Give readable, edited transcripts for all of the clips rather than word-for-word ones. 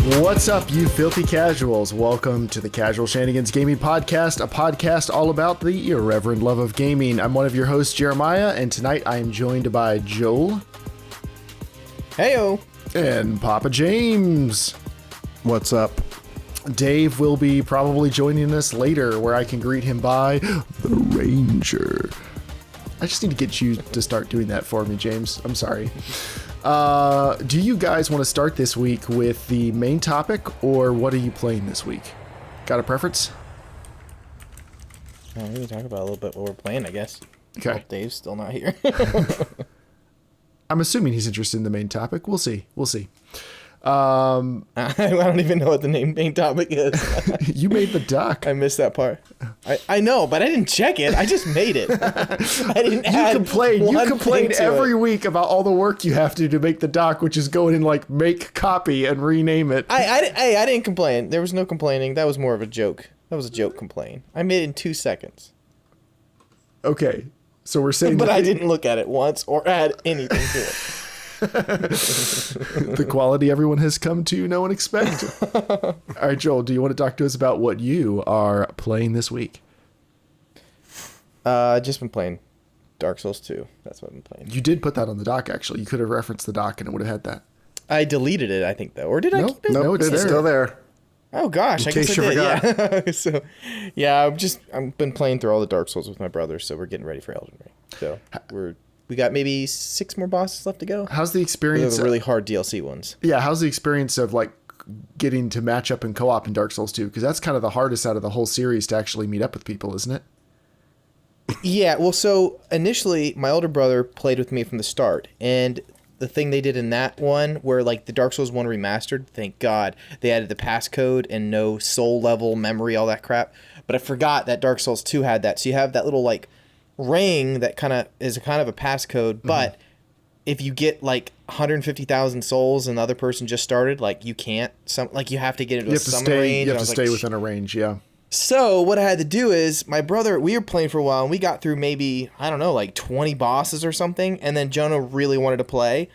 What's up, you filthy casuals? Welcome to the Casual Shenanigans Gaming Podcast, a podcast all about the irreverent love of gaming. I'm one of your hosts, Jeremiah, and tonight I am joined by Joel. Heyo. And Papa James. What's up? Dave will be probably joining us later, where I can greet him by the Ranger. I just need to get you to start doing that for me, James. I'm sorry. Do you guys want to start this week with the main topic, or what are you playing this week? Got a preference? We can talk about a little bit what we're playing, I guess. Okay. Well, Dave's still not here. I'm assuming he's interested in the main topic. We'll see. I don't even know what the main topic is. You made the duck. I missed that part. I know, but I didn't check it. I just made it. I didn't add You complain every it. week about all the work you have to make the doc, which is go in and like make copy and rename it. I didn't complain. There was no complaining. That was more of a joke. That was a joke complaint. I made it in 2 seconds. Okay, so we're saying but I didn't look at it once or add anything to it. The quality everyone has come to know and expect. All right, Joel, do you want to talk to us about what you are playing this week? Just been playing Dark Souls 2. That's what I've been playing. You did put that on the doc, actually. You could have referenced the doc and it would have had that. I deleted it, I think, though. Or did I keep it? No, it's there. Still there. Oh gosh, In I guess case I you did. forgot. Yeah. So, yeah, I've been playing through all the Dark Souls with my brother, so we're getting ready for Elden Ring. So we got maybe 6 more bosses left to go. How's the experience? The really hard DLC ones. Yeah, how's the experience of like getting to match up in co-op in Dark Souls 2? Because that's kind of the hardest out of the whole series to actually meet up with people, isn't it? Yeah, well, so initially my older brother played with me from the start, and the thing they did in that one, where like the Dark Souls 1 remastered, thank God, they added the passcode and no soul level memory, all that crap. But I forgot that Dark Souls 2 had that. So you have that little like ring that kind of is a passcode, but if you get like 150,000 souls and the other person just started, like you can't, you have to get into a summon range. You have to stay within a range, yeah. So what I had to do is my brother, we were playing for a while and we got through maybe, I don't know, like 20 bosses or something. And then Jonah really wanted to play.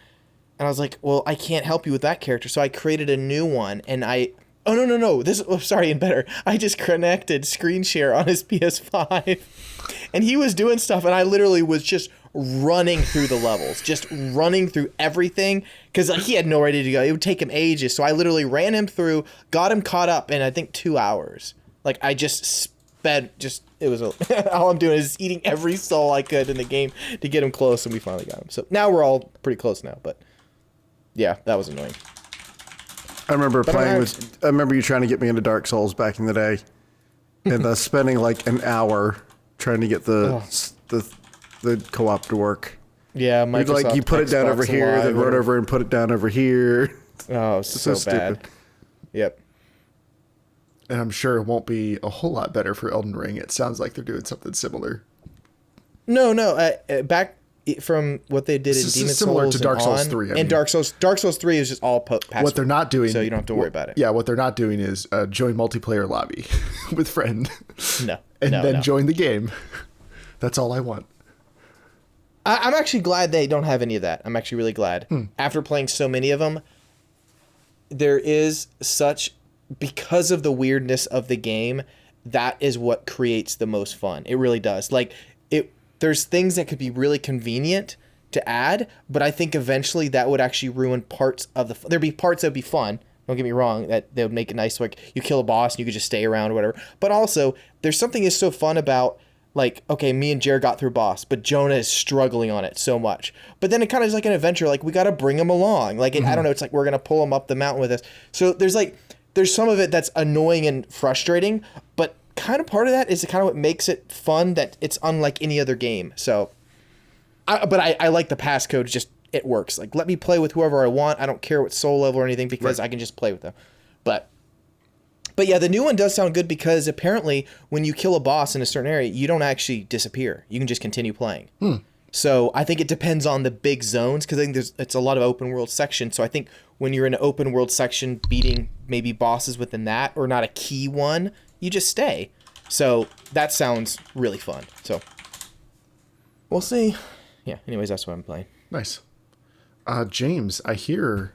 And I was like, well, I can't help you with that character. So I created a new one and oh, no. Sorry, and better. I just connected screen share on his PS5 and he was doing stuff. And I literally was just running through the levels, just running through everything. Cause he had no idea to go. It would take him ages. So I literally ran him through, got him caught up in, I think, 2 hours. Like, I just sped, all I'm doing is eating every soul I could in the game to get him close, and we finally got him. So now we're all pretty close now, but yeah, that was annoying. I remember I remember you trying to get me into Dark Souls back in the day, and spending like an hour trying to get the co-op to work. Yeah, Microsoft you put it down over here, then run over and put it down over here. Oh, so bad. Stupid. Yep. And I'm sure it won't be a whole lot better for Elden Ring. It sounds like they're doing something similar. No. Back from what they did in Demon's Souls, similar to Dark Souls 3. And Dark Souls 3 is just all password. What they're not doing, so you don't have to worry about it. Yeah, what they're not doing is join multiplayer lobby with friend. No. And join the game. That's all I want. I'm actually glad they don't have any of that. I'm actually really glad. After playing so many of them, there is such... Because of the weirdness of the game, that is what creates the most fun. It really does. Like, there's things that could be really convenient to add, but I think eventually that would actually ruin parts of the... There'd be parts that would be fun, don't get me wrong, that they would make it nice, like you kill a boss and you could just stay around or whatever. But also, there's something that's so fun about, like, okay, me and Jared got through boss, but Jonah is struggling on it so much. But then it kind of is like an adventure, like, we got to bring him along. Like, I don't know, it's like we're going to pull him up the mountain with us. So there's some of it that's annoying and frustrating, but kind of part of that is kind of what makes it fun, that it's unlike any other game. So, I like the passcode, just it works. Like, let me play with whoever I want. I don't care what soul level or anything because I can just play with them. But yeah, the new one does sound good because apparently when you kill a boss in a certain area, you don't actually disappear. You can just continue playing. So I think it depends on the big zones because I think it's a lot of open world section. So I think when you're in an open world section beating maybe bosses within that or not a key one, you just stay. So that sounds really fun. So we'll see. Yeah, anyways, that's what I'm playing. Nice. James, I hear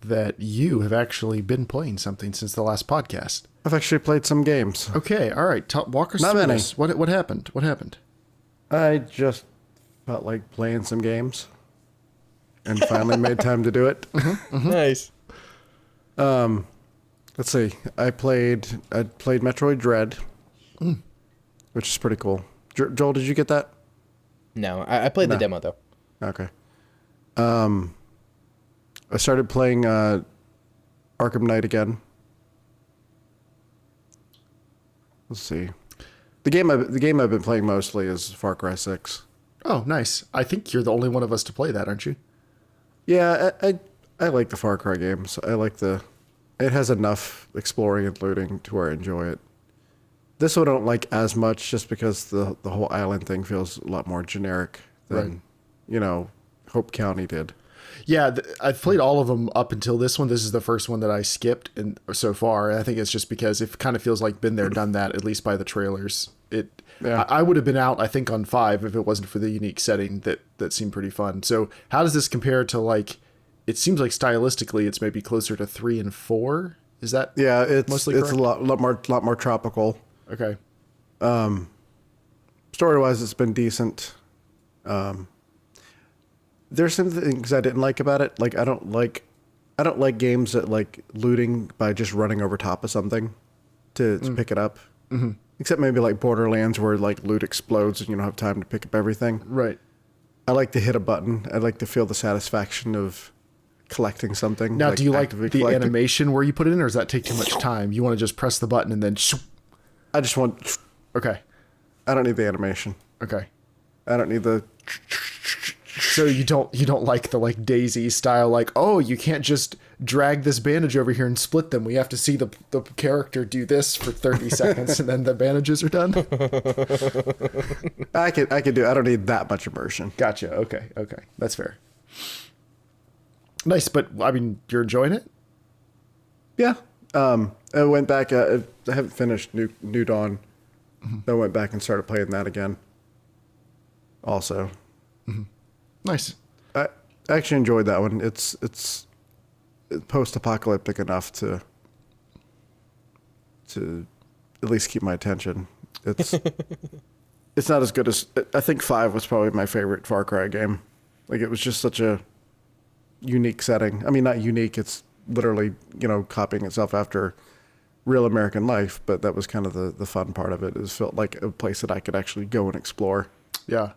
that you have actually been playing something since the last podcast. I've actually played some games. Okay, all right. Walk us Not through many. this. What happened? What happened? I just felt like playing some games, and finally made time to do it. Nice. Let's see. I played Metroid Dread, which is pretty cool. Joel, did you get that? No, I played the demo though. Okay. I started playing Arkham Knight again. Let's see. The game I've been playing mostly is Far Cry 6. Oh, nice. I think you're the only one of us to play that, aren't you? Yeah, I like the Far Cry games. It has enough exploring and looting to where I enjoy it. This one I don't like as much just because the whole island thing feels a lot more generic than, Hope County did. Yeah, I've played all of them up until this one. This is the first one that I skipped so far. And I think it's just because it kind of feels like been there, done that, at least by the trailers. I would have been out, I think, on 5 if it wasn't for the unique setting that seemed pretty fun. So how does this compare to, like, it seems like stylistically it's maybe closer to 3 and 4? Is that it's mostly it's correct? a lot more tropical. Okay. Story-wise, it's been decent. There's some things I didn't like about it. Like I don't like games that like looting by just running over top of something to pick it up. Mm-hmm. Except maybe like Borderlands where like loot explodes and you don't have time to pick up everything. Right. I like to hit a button. I like to feel the satisfaction of collecting something. Now, do you like the collecting. animation where you put it in, or does that take too much time? You want to just press the button and then shoop? I just want... Okay. I don't need the animation. Okay. I don't need the... So you don't like the like Daisy style, like, oh, you can't just drag this bandage over here and split them. We have to see the character do this for 30 seconds and then the bandages are done. I could do. I don't need that much immersion. Gotcha. Okay. That's fair. Nice, but I mean, you're enjoying it? Yeah. I went back. I haven't finished New Dawn. Mm-hmm. I went back and started playing that again. Also. Mm-hmm. Nice. I actually enjoyed that one. It's post-apocalyptic enough to at least keep my attention. It's not as good as I think 5 was probably my favorite Far Cry game. Like it was just such a unique setting. I mean, not unique. It's literally copying itself after real American life. But that was kind of the fun part of it. It felt like a place that I could actually go and explore. Yeah.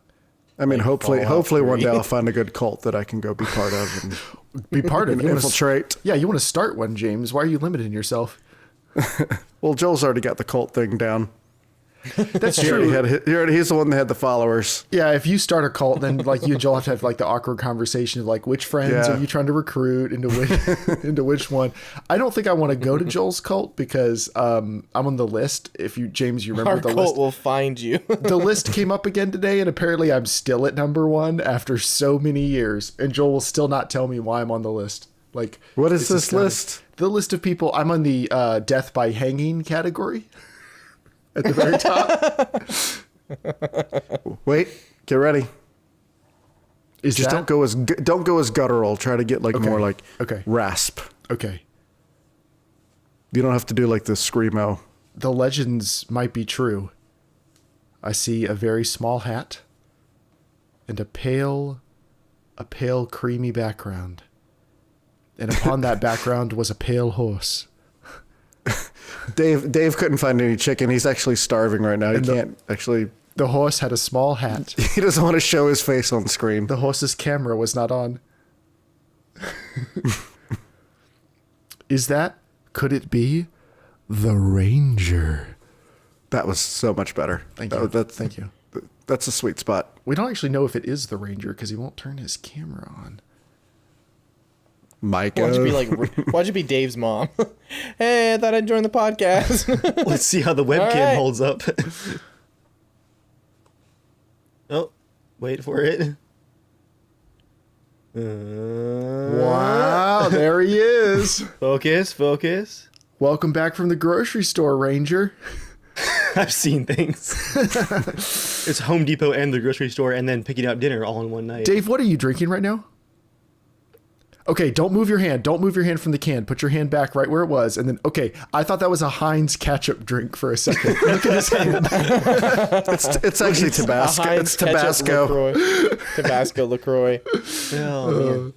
I mean, Like hopefully one day I'll find a good cult that I can go be part of and be part of. and infiltrate. Yeah, you want to start one, James. Why are you limiting yourself? Well, Joel's already got the cult thing down. That's true. He's the one that had the followers. Yeah, if you start a cult, then like you and Joel have to have like the awkward conversation of like which friends are you trying to recruit into which one. I don't think I want to go to Joel's cult because I'm on the list. If you, James, you remember Our the cult list. will find you. The list came up again today, and apparently I'm still at number 1 after so many years, and Joel will still not tell me why I'm on the list. Like, what is this list? The list of people. I'm on the death by hanging category. At the very top. Wait, get ready. Just don't go as guttural. Try to get like more like rasp. Okay. You don't have to do like the screamo. The legends might be true. I see a very small hat and a pale creamy background. And upon that background was a pale horse. Dave couldn't find any chicken. He's actually starving right now. The horse had a small hat. He doesn't want to show his face on screen. The horse's camera was not on. Could it be the Ranger? That was so much better. Thank you. Thank you. That's a sweet spot. We don't actually know if it is the Ranger because he won't turn his camera on. Micah. Why'd you be Dave's mom? Hey, I thought I'd join the podcast. Let's see how the webcam holds up. Oh, wait for it. Wow, there he is. Focus. Welcome back from the grocery store, Ranger. I've seen things. It's Home Depot and the grocery store and then picking out dinner all in one night. Dave, what are you drinking right now? Okay, don't move your hand. Don't move your hand from the can. Put your hand back right where it was. And then, okay, I thought that was a Heinz ketchup drink for a second. Look at his hand. It's actually Tabasco. It's Tabasco. Tabasco LaCroix. Oh, man.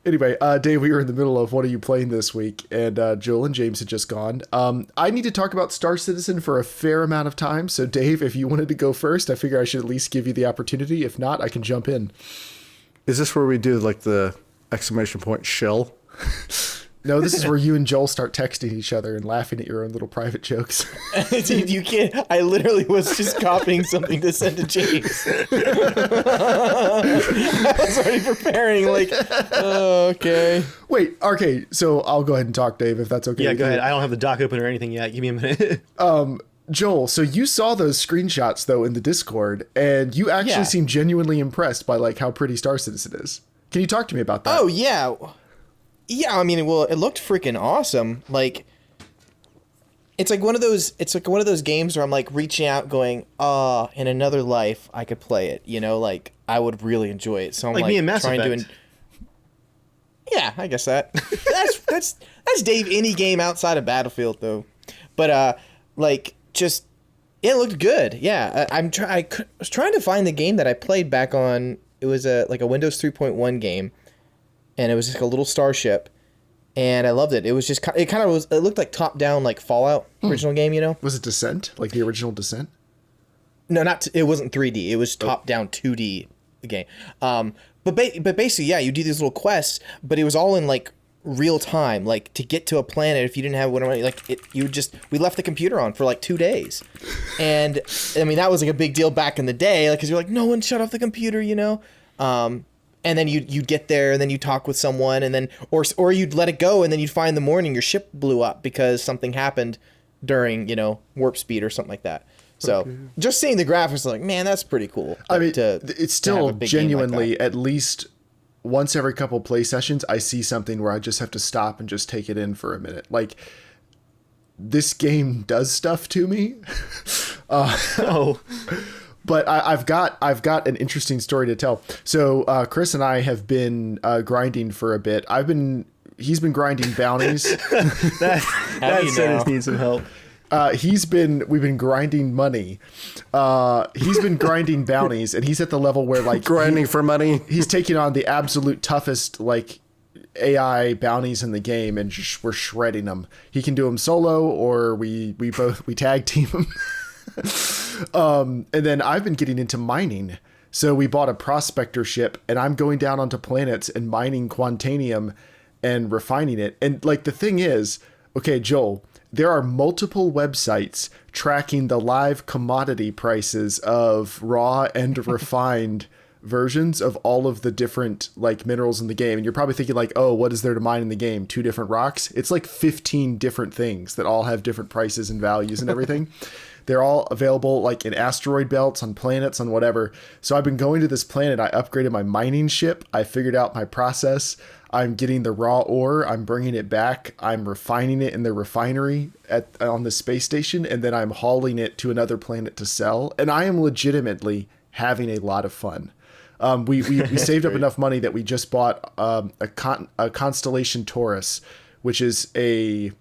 Anyway, Dave, we were in the middle of what are you playing this week, and Joel and James had just gone. I need to talk about Star Citizen for a fair amount of time, so Dave, if you wanted to go first, I figure I should at least give you the opportunity. If not, I can jump in. Is this where we do like the exclamation point shill? No, this is where you and Joel start texting each other and laughing at your own little private jokes. Dude, you can't. I literally was just copying something to send to James. I was already preparing, like, oh, okay. Wait, okay, so I'll go ahead and talk, Dave, if that's okay. Yeah, with go you. ahead. I don't have the dock open or anything yet. Give me a minute. Joel, so you saw those screenshots, though, in the Discord, and you actually seem genuinely impressed by, like, how pretty Star Citizen is. Can you talk to me about that? Oh, yeah. Yeah, I mean, well, it looked freaking awesome. Like, it's like one of those games where I'm like reaching out going, in another life I could play it, you know, like I would really enjoy it. So I'm Like me and Mass trying Effect. yeah, I guess that's Dave any game outside of Battlefield though. But like just it looked good. Yeah, I was trying to find the game that I played back on. It was like a Windows 3.1 game. And it was just like a little starship, and I loved it. It was just it looked like top down like Fallout original game, you know? Was it Descent, like the original Descent? No, it wasn't 3D. It was top down 2D game. But basically, yeah, you do these little quests, but it was all in like real time. Like to get to a planet, if you didn't have whatever, like we left the computer on for like 2 days, and I mean that was like a big deal back in the day, like because you're like no one shut off the computer, you know. And then you'd get there, and then you talk with someone, and then or you'd let it go, and then you'd find in the morning your ship blew up because something happened during warp speed or something like that. So just seeing the graphics, like man, that's pretty cool. I mean, it's to still have a big game like genuinely that. at least once every couple play sessions, I see something where I just have to stop and just take it in for a minute. Like this game does stuff to me. Oh. But I've got an interesting story to tell. So Chris and I have been grinding for a bit. He's been grinding bounties. That sentence needs some help. We've been grinding money. He's been grinding bounties, and he's at the level where like Grinding for money. he's taking on the absolute toughest like AI bounties in the game, and we're shredding them. He can do them solo, or we tag team him. And then I've been getting into mining. So we bought a prospector ship, and I'm going down onto planets and mining quantanium and refining it. And like the thing is, okay, Joel, there are multiple websites tracking the live commodity prices of raw and refined versions of all of the different like minerals in the game. And you're probably thinking like, oh, what is there to mine in the game? 2 different rocks? It's like 15 different things that all have different prices and values and everything. They're all available like in asteroid belts, on planets, on whatever. So I've been going to this planet. I upgraded my mining ship. I figured out my process. I'm getting the raw ore. I'm bringing it back. I'm refining it in the refinery on the space station. And then I'm hauling it to another planet to sell. And I am legitimately having a lot of fun. We saved up enough money that we just bought a Constellation Taurus, which is this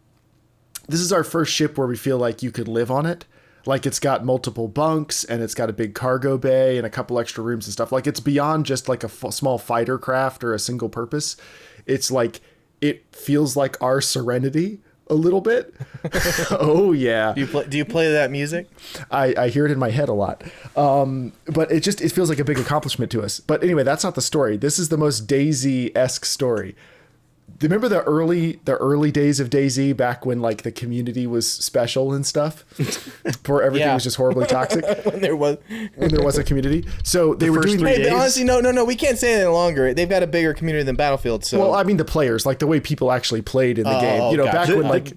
is our first ship where we feel like you could live on it. Like it's got multiple bunks, and it's got a big cargo bay and a couple extra rooms and stuff. Like it's beyond just like a small fighter craft or a single purpose. It's like, it feels like our Serenity a little bit. Oh yeah. Do you play that music? I hear it in my head a lot. But it feels like a big accomplishment to us. But anyway, that's not the story. This is the most DayZ-esque story. Do you remember the early days of DayZ, back when like the community was special and stuff, before everything was just horribly toxic? when there was a community. So they were doing. Hey, but honestly, no, we can't say anything longer. They've got a bigger community than Battlefield. So Well, I mean the players, like the way people actually played in the game. You know, gotcha. back when like.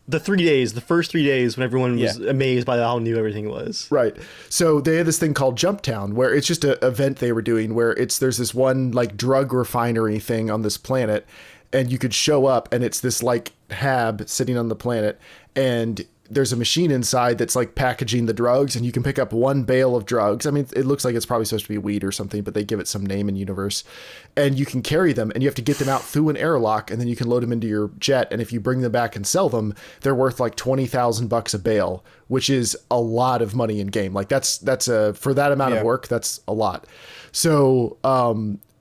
The 3 days, the first 3 days when everyone was amazed by how new everything was. Right. So they had this thing called Jump Town, where it's just an event they were doing where there's this one like drug refinery thing on this planet, and you could show up and it's this like hab sitting on the planet, and there's a machine inside that's like packaging the drugs, and you can pick up one bale of drugs. I mean, it looks like it's probably supposed to be weed or something, but they give it some name in universe, and you can carry them, and you have to get them out through an airlock, and then you can load them into your jet. And if you bring them back and sell them, they're worth like $20,000 a bale, which is a lot of money in game. Like that's for that amount of work, that's a lot. So,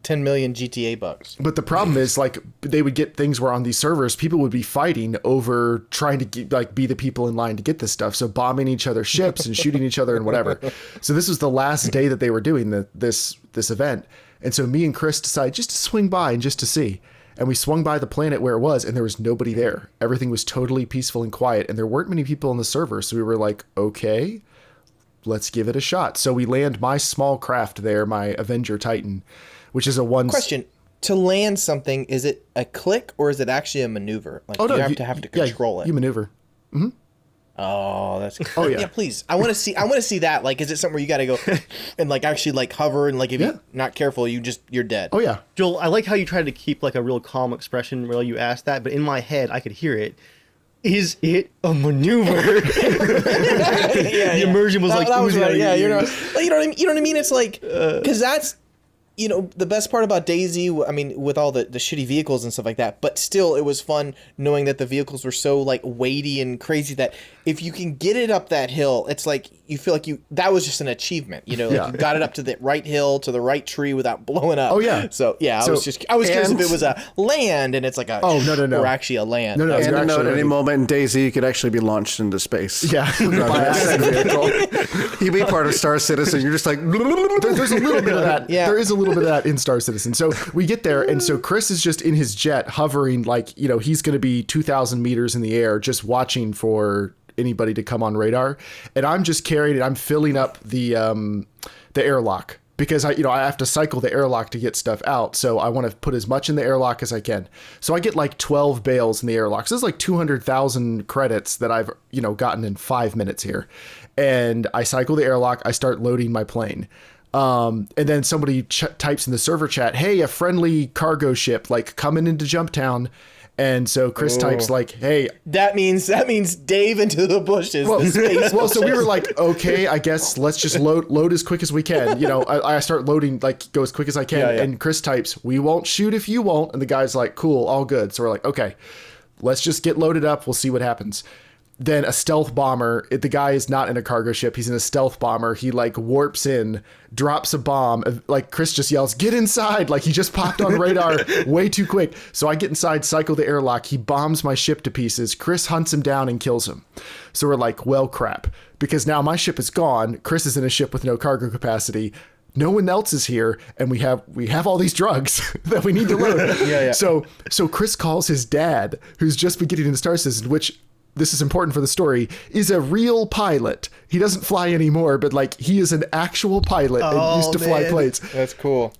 10 million GTA bucks. But the problem is, like, they would get things where on these servers, people would be fighting over trying to get, like, be the people in line to get this stuff. So bombing each other's ships and shooting each other and whatever. So this was the last day that they were doing this event. And so me and Chris decided just to swing by and just to see. And we swung by the planet where it was, and there was nobody there. Everything was totally peaceful and quiet, and there weren't many people on the server. So we were like, okay, let's give it a shot. So we land my small craft there, my Avenger Titan, which is a one question. To land something, is it a click or is it actually a maneuver? Like you have to control it. You maneuver. Mm-hmm. Oh, that's oh yeah. Yeah, please. I want to see that. Like, is it something where you got to go and like actually like hover and like if you're not careful, you're dead. Oh yeah. Joel, I like how you tried to keep like a real calm expression while you asked that, but in my head I could hear it. Is it a maneuver? The immersion was that was right. Yeah, you know what I mean. It's like because that's. You know, the best part about Daisy, I mean, with all the shitty vehicles and stuff like that, but still it was fun knowing that the vehicles were so like weighty and crazy that if you can get it up that hill, it's like you feel like that was just an achievement, you know, like you got it up to the right hill, to the right tree without blowing up. Oh yeah. So yeah, I was curious if it was a land and it's like a no. or actually a land. No. And to note, at any moment in Daisy, you could actually be launched into space. Yeah. You'd be part of Star Citizen. You're just like, there's a little bit of that. Yeah. There is a little bit of that in Star Citizen. So we get there, and so Chris is just in his jet hovering, like, you know, he's going to be 2,000 meters in the air, just watching for anybody to come on radar. And I'm just carrying it. I'm filling up the airlock because I have to cycle the airlock to get stuff out. So I want to put as much in the airlock as I can. So I get like 12 bales in the airlock. So this is like 200,000 credits that I've, gotten in 5 minutes here. And I cycle the airlock. I start loading my plane. And then somebody types in the server chat, hey, a friendly cargo ship, like coming into Jumptown. And so Chris types like, hey, that means Dave into the bushes. So we were like, okay, I guess let's just load as quick as we can. I start loading, like, go as quick as I can. Yeah. And Chris types, we won't shoot if you won't. And the guy's like, cool, all good. So we're like, okay, let's just get loaded up. We'll see what happens. Then a stealth bomber, the guy is not in a cargo ship. He's in a stealth bomber. He like warps in, drops a bomb. Like Chris just yells, get inside. Like he just popped on radar way too quick. So I get inside, cycle the airlock. He bombs my ship to pieces. Chris hunts him down and kills him. So we're like, well, crap, because now my ship is gone. Chris is in a ship with no cargo capacity. No one else is here, and we have all these drugs that we need to load. Yeah. So Chris calls his dad, who's just been getting into Star Citizen, which, this is important for the story, is a real pilot. He doesn't fly anymore, but like he is an actual pilot and used to fly planes. That's cool.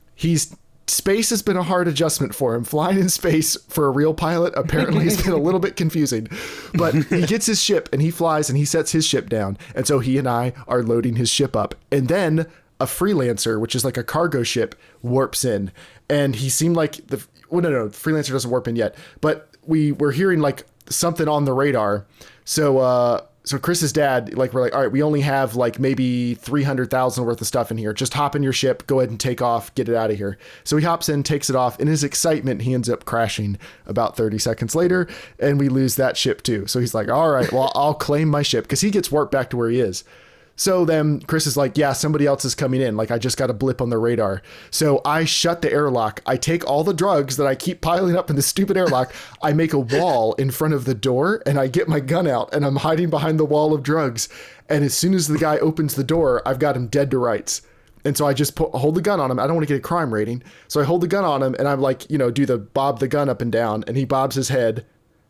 Space has been a hard adjustment for him. Flying in space for a real pilot apparently has been a little bit confusing. But he gets his ship and he flies and he sets his ship down. And so he and I are loading his ship up. And then a freelancer, which is like a cargo ship, warps in. And he seemed like the freelancer doesn't warp in yet. But we were hearing like something on the radar. So Chris's dad, like, we're like, all right, we only have like maybe 300,000 worth of stuff in here. Just hop in your ship, go ahead and take off, get it out of here. So he hops in, takes it off. In his excitement, he ends up crashing about 30 seconds later, and we lose that ship too. So he's like, all right, well, I'll claim my ship, because he gets warped back to where he is. So then Chris is like, yeah, somebody else is coming in. Like, I just got a blip on the radar. So I shut the airlock. I take all the drugs that I keep piling up in the stupid airlock. I make a wall in front of the door, and I get my gun out, and I'm hiding behind the wall of drugs. And as soon as the guy opens the door, I've got him dead to rights. And so I just hold the gun on him. I don't want to get a crime rating. So I hold the gun on him, and I'm like, do the bob the gun up and down, and he bobs his head.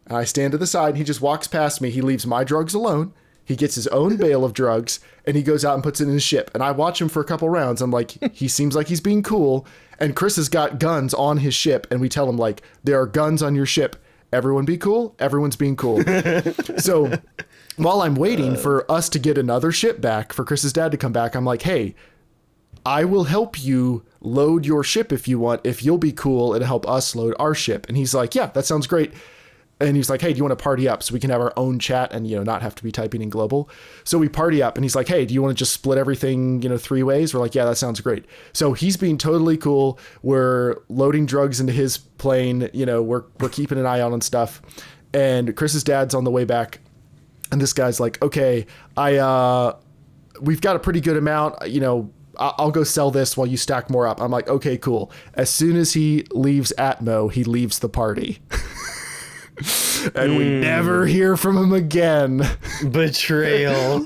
And I stand to the side, and he just walks past me. He leaves my drugs alone. He gets his own bale of drugs, and he goes out and puts it in his ship. And I watch him for a couple rounds. I'm like, he seems like he's being cool. And Chris has got guns on his ship. And we tell him, like, there are guns on your ship. Everyone be cool. Everyone's being cool. So while I'm waiting for us to get another ship back, for Chris's dad to come back, I'm like, hey, I will help you load your ship if you want, if you'll be cool and help us load our ship. And he's like, yeah, that sounds great. And he's like, hey, do you want to party up so we can have our own chat and, not have to be typing in global? So we party up and he's like, hey, do you want to just split everything, 3 ways? We're like, yeah, that sounds great. So he's being totally cool. We're loading drugs into his plane. We're keeping an eye out on stuff. And Chris's dad's on the way back. And this guy's like, okay, we've got a pretty good amount, I'll go sell this while you stack more up. I'm like, okay, cool. As soon as he leaves Atmo, he leaves the party. And we never hear from him again. Betrayal.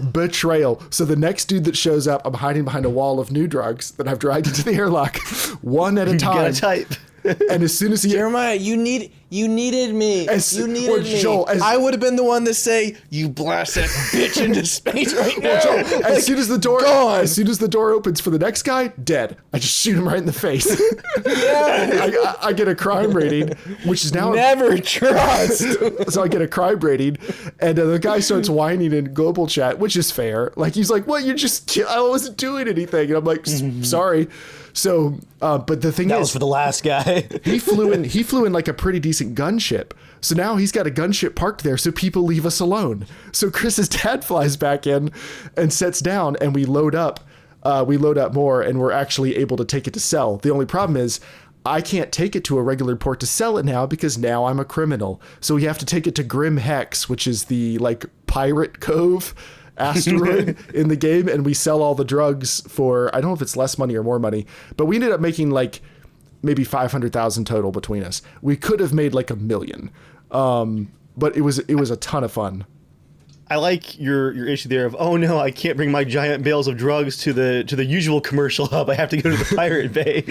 So the next dude that shows up, I'm hiding behind a wall of new drugs that I've dragged into the airlock, one at a time. You gotta type. And as soon as he... Jeremiah, you needed me. You needed me. Joel, I would have been the one to say, you blast that bitch into space right now. Joel, as soon as the door opens for the next guy, dead. I just shoot him right in the face. Yeah. I get a crime rating, which is now... Never trust. So I get a crime rating, and the guy starts whining in global chat, which is fair. Like, he's like, what? I wasn't doing anything. And I'm like, sorry. So, but the thing that was for the last guy. he flew in like a pretty decent gunship. So now he's got a gunship parked there, so people leave us alone. So Chris's dad flies back in and sets down, and we load up more, and we're actually able to take it to sell. The only problem is I can't take it to a regular port to sell it now because now I'm a criminal. So we have to take it to Grim Hex, which is the like pirate cove asteroid in the game, and we sell all the drugs for, I don't know if it's less money or more money, but we ended up making like maybe 500,000 total between us. We could have made like $1 million, but it was a ton of fun. I like your issue there of, oh no, I can't bring my giant bales of drugs to the usual commercial hub. I have to go to the Pirate Bay.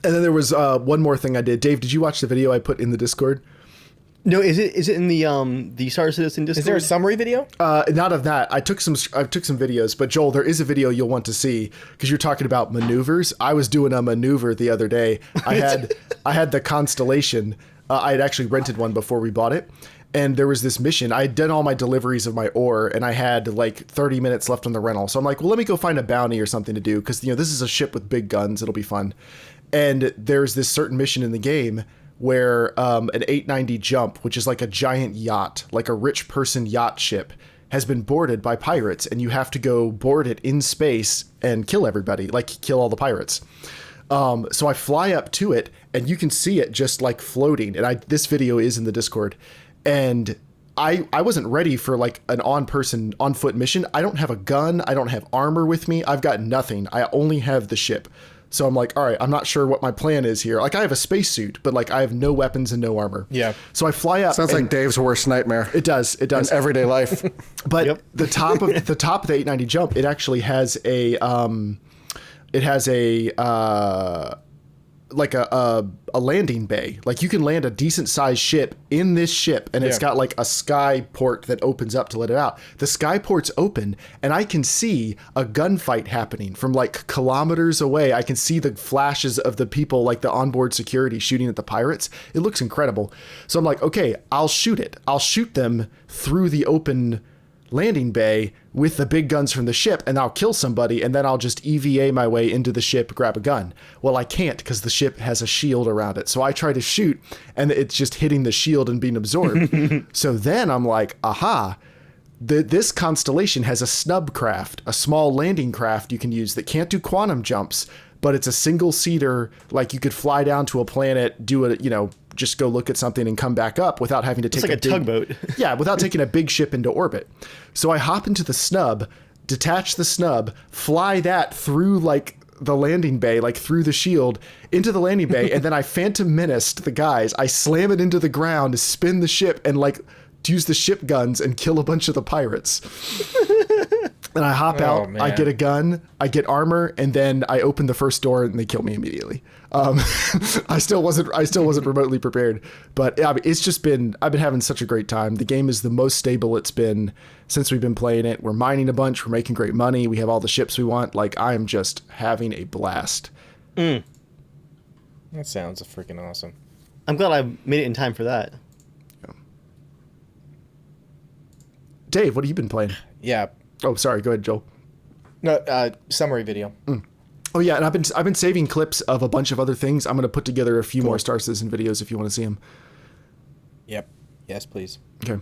And then there was one more thing I did. Dave, did you watch the video I put in the Discord? No, is it in the Star Citizen Discord? Is there a summary video? Not of that. I took some videos, but Joel, there is a video you'll want to see because you're talking about maneuvers. I was doing a maneuver the other day. I had the Constellation. I had actually rented one before we bought it. And there was this mission. I had done all my deliveries of my ore, and I had like 30 minutes left on the rental. So I'm like, well, let me go find a bounty or something to do because this is a ship with big guns. It'll be fun. And there's this certain mission in the game where an 890 Jump, which is like a giant yacht, like a rich person yacht ship, has been boarded by pirates, and you have to go board it in space and kill everybody, like kill all the pirates. So I fly up to it, and you can see it just like floating. And this video is in the Discord, and I wasn't ready for like an on foot mission. I don't have a gun. I don't have armor with me. I've got nothing. I only have the ship. So I'm like, all right, I'm not sure what my plan is here. Like, I have a spacesuit, but like I have no weapons and no armor. Yeah. So I fly up. Sounds like Dave's worst nightmare. It does. In everyday life. But the top of the 890 Jump, it actually has a like a landing bay. Like, you can land a decent sized ship in this ship, and it's got like a sky port that opens up to let it out. The sky port's open, and I can see a gunfight happening from like kilometers away. I can see the flashes of the people, like the onboard security shooting at the pirates. It looks incredible. So I'm like, okay, I'll shoot it. I'll shoot them through the open landing bay with the big guns from the ship, and I'll kill somebody, and then I'll just EVA my way into the ship, grab a gun. Well, I can't because the ship has a shield around it. So I try to shoot, and it's just hitting the shield and being absorbed. So then I'm like, aha, this Constellation has a snub craft, a small landing craft you can use that can't do quantum jumps, but it's a single seater. Like, you could fly down to a planet, just go look at something and come back up without having to take a tugboat. Yeah, without taking a big ship into orbit. So I hop into the snub, detach the snub, fly that through like the landing bay, like through the shield into the landing bay, and then I Phantom Menace the guys. I slam it into the ground, spin the ship, and like use the ship guns and kill a bunch of the pirates. And I hop out, man. I get a gun, I get armor, and then I open the first door and they kill me immediately. I still wasn't remotely prepared, but I've been having such a great time. The game is the most stable it's been since we've been playing it. We're mining a bunch, we're making great money, we have all the ships we want. Like, I am just having a blast. That sounds freaking awesome. I'm glad I made it in time for that. Yeah. Dave, what have you been playing? Yeah. Oh, sorry. Go ahead, Joel. No, summary video. Oh yeah, and I've been saving clips of a bunch of other things. I'm gonna put together a few more Star Citizen videos if you want to see them. Yep. Yes, please. Okay.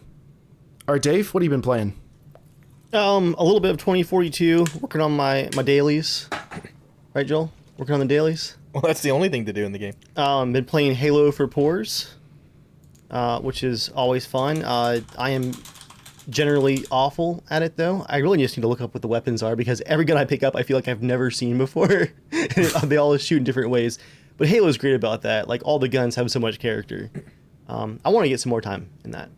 All right, Dave, what have you been playing? A little bit of 2042. Working on my dailies. Right, Joel? Working on the dailies. Well, that's the only thing to do in the game. Been playing Halo for Pours, which is always fun. I am generally awful at it, though. I really just need to look up what the weapons are, because every gun I pick up, I feel like I've never seen before. They all shoot in different ways. But Halo's great about that. Like, all the guns have so much character. I want to get some more time in that.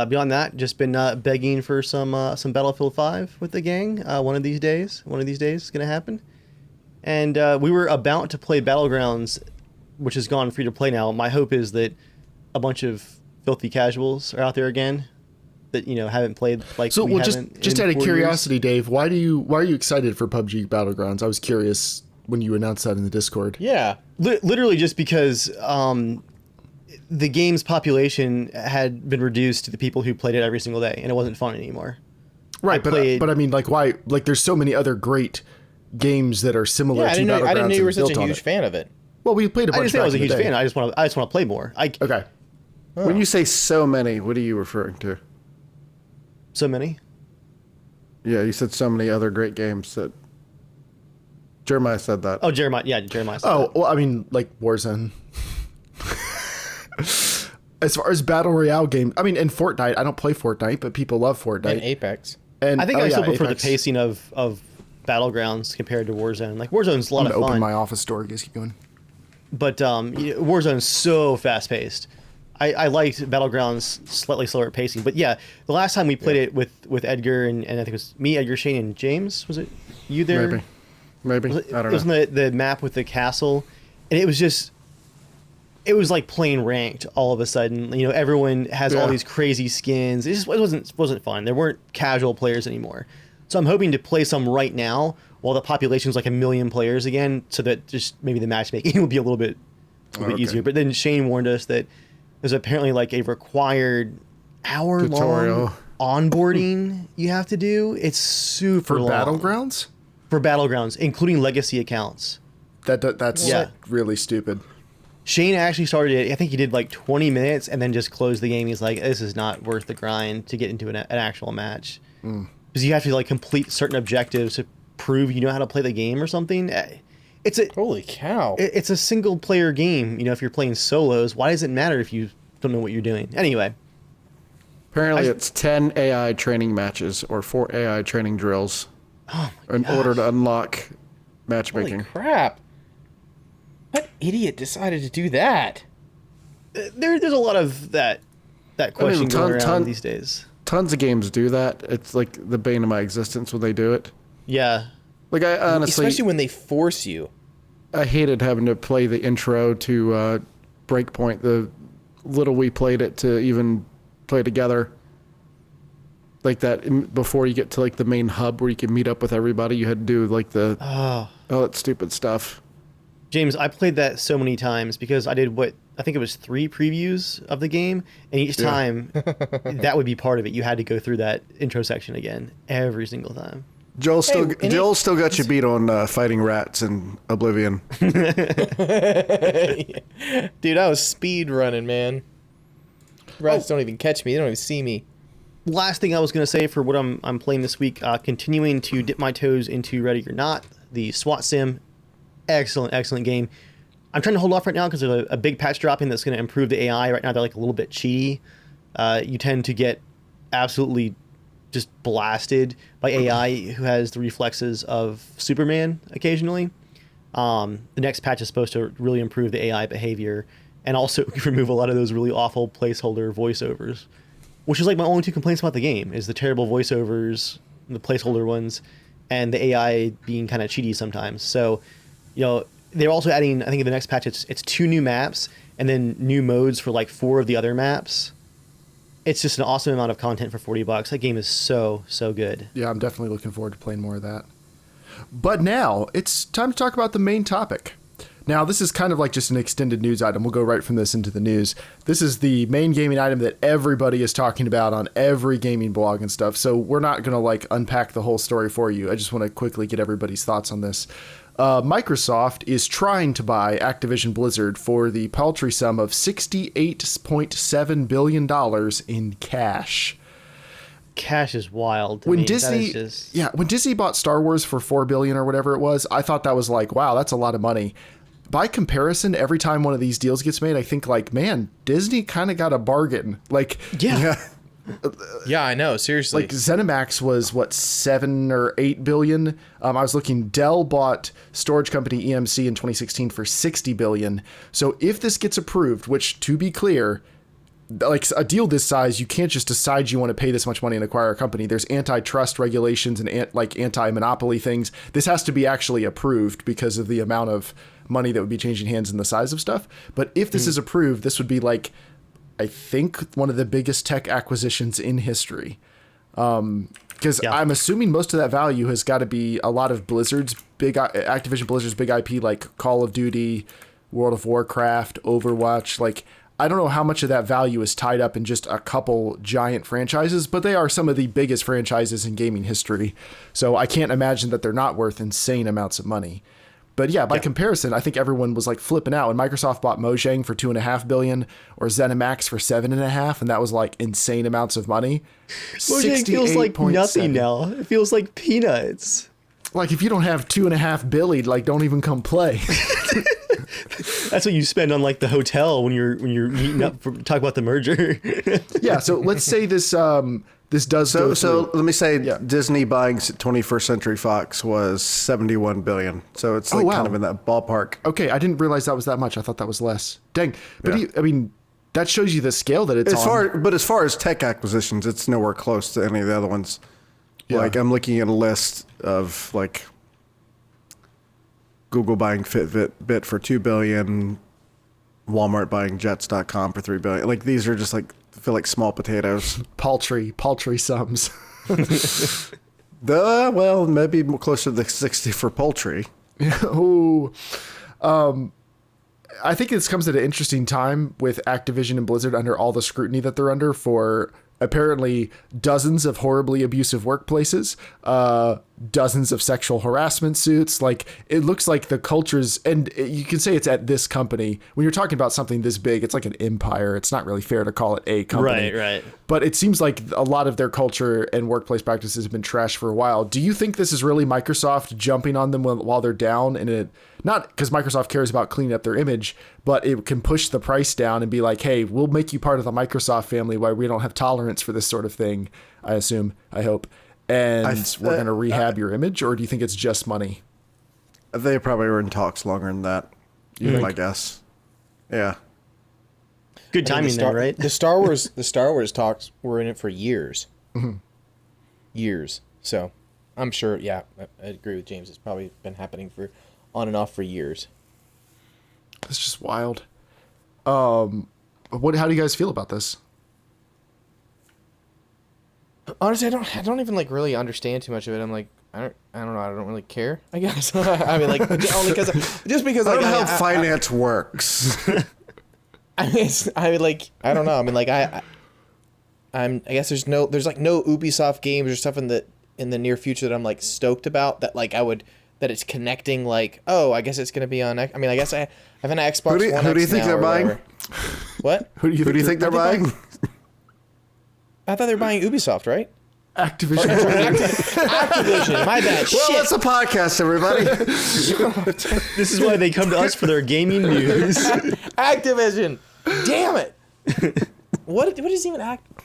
Beyond that, just been begging for some Battlefield 5 with the gang. One of these days is going to happen. And we were about to play Battlegrounds, which has gone free to play now. My hope is that a bunch of filthy casuals are out there again that, you know, haven't played like So, we well, haven't just in out of 4 curiosity, Dave, why are you excited for PUBG Battlegrounds? I was curious when you announced that in the Discord. Yeah. Literally just because the game's population had been reduced to the people who played it every single day, and it wasn't fun anymore. Right, but I mean, like, why? Like, there's so many other great games that are similar Yeah, to Battlegrounds. I didn't know you were and such built a on huge it. fan of it. Well, we played a I bunch didn't say I was a back in huge the day. fan. I just want to play more. Okay. When you say so many, what are you referring to? So many. Yeah, you said so many other great games that Jeremiah said that. Oh, Jeremiah. Yeah, Jeremiah. Said Oh, that. well, I mean, like Warzone. As far as Battle Royale game, I mean, in Fortnite, I don't play Fortnite, but people love Fortnite. And Apex. And I think oh, I still yeah, prefer Apex. the pacing of Battlegrounds compared to Warzone. Like, Warzone's a lot I'm of gonna fun. open my office door. Guys, keep going. But Warzone's so fast paced. I liked Battlegrounds slightly slower at pacing. But yeah, the last time we played it with Edgar and I think it was me, Edgar, Shane, and James. Was it you there? Maybe. Was it, I don't it was know. in the map with the castle, and it was like playing ranked all of a sudden. You know, everyone has all Yeah. these crazy skins. It wasn't fun. There weren't casual players anymore. So I'm hoping to play some right now while the population's like 1 million players again, so that just maybe the matchmaking will be a little bit Okay. easier. But then Shane warned us that there's apparently like a required hour-long Tutorial. onboarding you have to do. It's super For long. Battlegrounds? For Battlegrounds, including legacy accounts. That's Yeah. really stupid. Shane actually started it. I think he did like 20 minutes and then just closed the game. He's like, this is not worth the grind to get into an actual match. Because you have to like complete certain objectives to prove you know how to play the game or something. Holy cow. It's a single player game. You know, if you're playing solos, why does it matter if you don't know what you're doing? Anyway, Apparently, it's 10 AI training matches or 4 AI training drills in order to unlock matchmaking. Holy crap. What idiot decided to do that? there's a lot of that question going around ton- these days. Tons of games do that. It's like the bane of my existence when they do it. Yeah. Like, I honestly, Especially when they force you. I hated having to play the intro to Breakpoint, the little we played it to even play together. Like that, before you get to like the main hub where you can meet up with everybody, you had to do like all that stupid stuff. James, I played that so many times because I did I think it was 3 previews of the game, and each time that would be part of it. You had to go through that intro section again every single time. Joel still and Joel still got you beat on fighting rats in Oblivion. Dude, I was speed running, man. Rats don't even catch me. They don't even see me. Last thing I was going to say for what I'm playing this week, continuing to dip my toes into Ready or Not, the SWAT sim. Excellent game. I'm trying to hold off right now because there's a big patch dropping that's going to improve the AI. Right now they're like a little bit cheaty. You tend to get absolutely just blasted by AI who has the reflexes of Superman occasionally. The next patch is supposed to really improve the AI behavior and also remove a lot of those really awful placeholder voiceovers, which is like my only 2 complaints about the game is the terrible voiceovers, the placeholder ones, and the AI being kind of cheaty sometimes. So, you know, they're also adding, I think in the next patch, it's 2 new maps and then new modes for like 4 of the other maps. It's just an awesome amount of content for $40. That game is so good. Yeah, I'm definitely looking forward to playing more of that. But now it's time to talk about the main topic. Now, this is kind of like just an extended news item. We'll go right from this into the news. This is the main gaming item that everybody is talking about on every gaming blog and stuff. So we're not going to like unpack the whole story for you. I just want to quickly get everybody's thoughts on this. Microsoft is trying to buy Activision Blizzard for the paltry sum of $68.7 billion in cash. Cash is wild. When Disney bought Star Wars for $4 billion or whatever it was, I thought that was like, wow, that's a lot of money. By comparison, every time one of these deals gets made, I think like, man, Disney kind of got a bargain. Like, Yeah, I know. Seriously. like ZeniMax was what, 7 or 8 billion. I was looking. Dell bought storage company EMC in 2016 for 60 billion. So if this gets approved, which to be clear, like a deal this size, you can't just decide you want to pay this much money and acquire a company. There's antitrust regulations and anti-monopoly things. This has to be actually approved because of the amount of money that would be changing hands and the size of stuff. But if this is approved, this would be like, I think, one of the biggest tech acquisitions in history. Because I'm assuming most of that value has got to be a lot of Activision Blizzard's big IP, like Call of Duty, World of Warcraft, Overwatch. Like, I don't know how much of that value is tied up in just a couple giant franchises, but they are some of the biggest franchises in gaming history. So I can't imagine that they're not worth insane amounts of money. But yeah, by comparison, I think everyone was like flipping out when Microsoft bought Mojang for $2.5 billion or ZeniMax for $7.5 billion, and that was like insane amounts of money. Mojang feels like nothing 7. now. It feels like peanuts. Like if you don't have $2.5 billion, like don't even come play. That's what you spend on like the hotel when you're meeting up for talk about the merger. Yeah, so let's say this does go So through. let me say Disney buying 21st Century Fox was $71 billion. So it's like kind of in that ballpark. Okay, I didn't realize that was that much. I thought that was less. Dang. But I mean, that shows you the scale that it's on. But as far as tech acquisitions, it's nowhere close to any of the other ones. Yeah. Like I'm looking at a list of like Google buying Fitbit for $2 billion, Walmart buying Jets.com for $3 billion. Like these are just like feel like small potatoes. Paltry sums. Well, maybe more closer to the 60 for poultry. Ooh. I think this comes at an interesting time with Activision and Blizzard under all the scrutiny that they're under for apparently dozens of horribly abusive workplaces, dozens of sexual harassment suits. Like it looks like the cultures, and you can say it's at this company. When you're talking about something this big, it's like an empire. It's not really fair to call it a company. Right. But it seems like a lot of their culture and workplace practices have been trashed for a while. Do you think this is really Microsoft jumping on them while they're down? And it, not because Microsoft cares about cleaning up their image, but it can push the price down and be like, hey, we'll make you part of the Microsoft family while we don't have tolerance for this sort of thing, I assume, I hope. And we're going to rehab your image? Or do you think it's just money? They probably were in talks longer than that, my guess. Yeah. Good timing there, right? The Star Wars talks were in it for years. Years. So I'm sure, I agree with James. It's probably been happening for on and off for years. It's just wild. How do you guys feel about this? Honestly, I don't even like really understand too much of it. I'm like, I don't know. I don't really care, I guess. I mean, like, only because I don't know how finance works. I don't know. I mean, like, I guess there's no Ubisoft games or stuff in the near future that I'm like stoked about that that it's connecting. Like, oh, I guess it's gonna be on. I mean, I guess I have an Xbox One. Who do you think they're buying? What? Who do you think they're buying? I thought they were buying Ubisoft, right? Activision. Activision. My bad. Well, Shit. it's a podcast, everybody. This is why they come to us for their gaming news. Activision. Damn it. What is even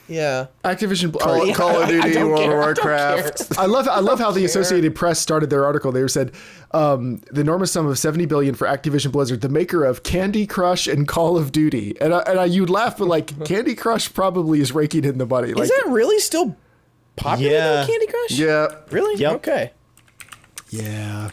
Yeah. Activision. Call of Duty, World of Warcraft. I love how the Associated Press started their article. They said the enormous sum of $70 billion for Activision Blizzard, the maker of Candy Crush and Call of Duty. And you'd laugh, but like Candy Crush probably is raking in the money. Like, is that really still popular? Yeah. Though, Candy Crush? Yeah. Really? Yep. Okay. Yeah.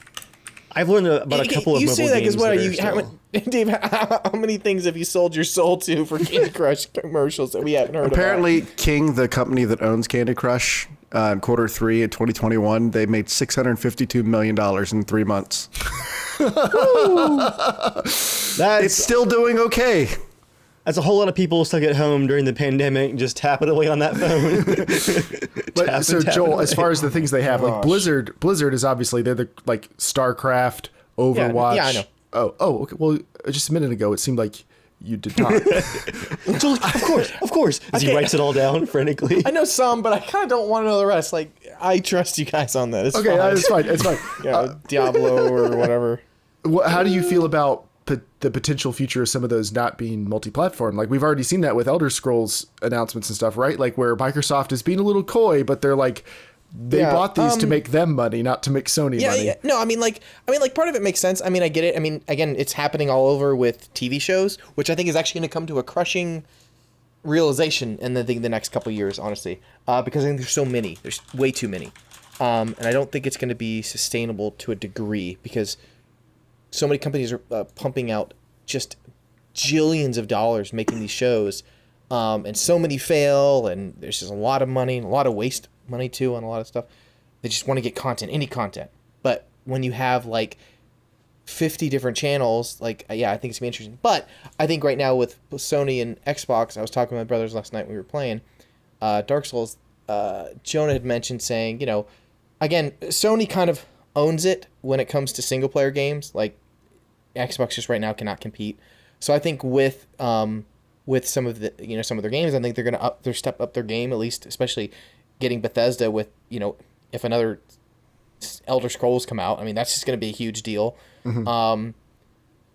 I've learned about a couple of you mobile say that games. what are that you, Dave? How many things have you sold your soul to for Candy Crush commercials that we haven't heard Apparently, King, the company that owns Candy Crush, in Q3 in 2021, they made $652 million in 3 months. It's still doing okay. That's a whole lot of people stuck at home during the pandemic, just tapping away on that phone. But so Joel, as far as the things they have, like Blizzard is obviously they're the like StarCraft, Overwatch. Yeah, I know. Oh, okay. Well, just a minute ago, it seemed like you did not. Of course. As he writes it all down frantically. I know some, but I kind of don't want to know the rest. Like, I trust you guys on that. It's Okay, fine. it's fine. It's fine. Yeah, Diablo or whatever. How do you feel about the potential future of some of those not being multi-platform? Like, we've already seen that with Elder Scrolls announcements and stuff, right? Like, where Microsoft is being a little coy, but they're like, they bought these to make them money, not to make Sony money. Yeah. No, I mean, part of it makes sense. I mean, I get it. I mean, again, it's happening all over with TV shows, which I think is actually going to come to a crushing realization in the next couple of years, honestly, because I think there's so many. There's way too many. And I don't think it's going to be sustainable to a degree because so many companies are pumping out just jillions of dollars making these shows, and so many fail, and there's just a lot of money and a lot of waste money too on a lot of stuff. They just want to get content, any content. But when you have like 50 different channels, like, yeah, I think it's gonna be interesting. But I think right now with Sony and Xbox, I was talking to my brothers last night when we were playing Dark Souls. Jonah had mentioned saying, you know, again, Sony kind of owns it when it comes to single player games. Like, Xbox just right now cannot compete. So I think with some of the, you know, some of their games, I think they're gonna step up their game, at least, especially getting Bethesda with, you know, if another Elder Scrolls come out, I mean, that's just going to be a huge deal. Mm-hmm.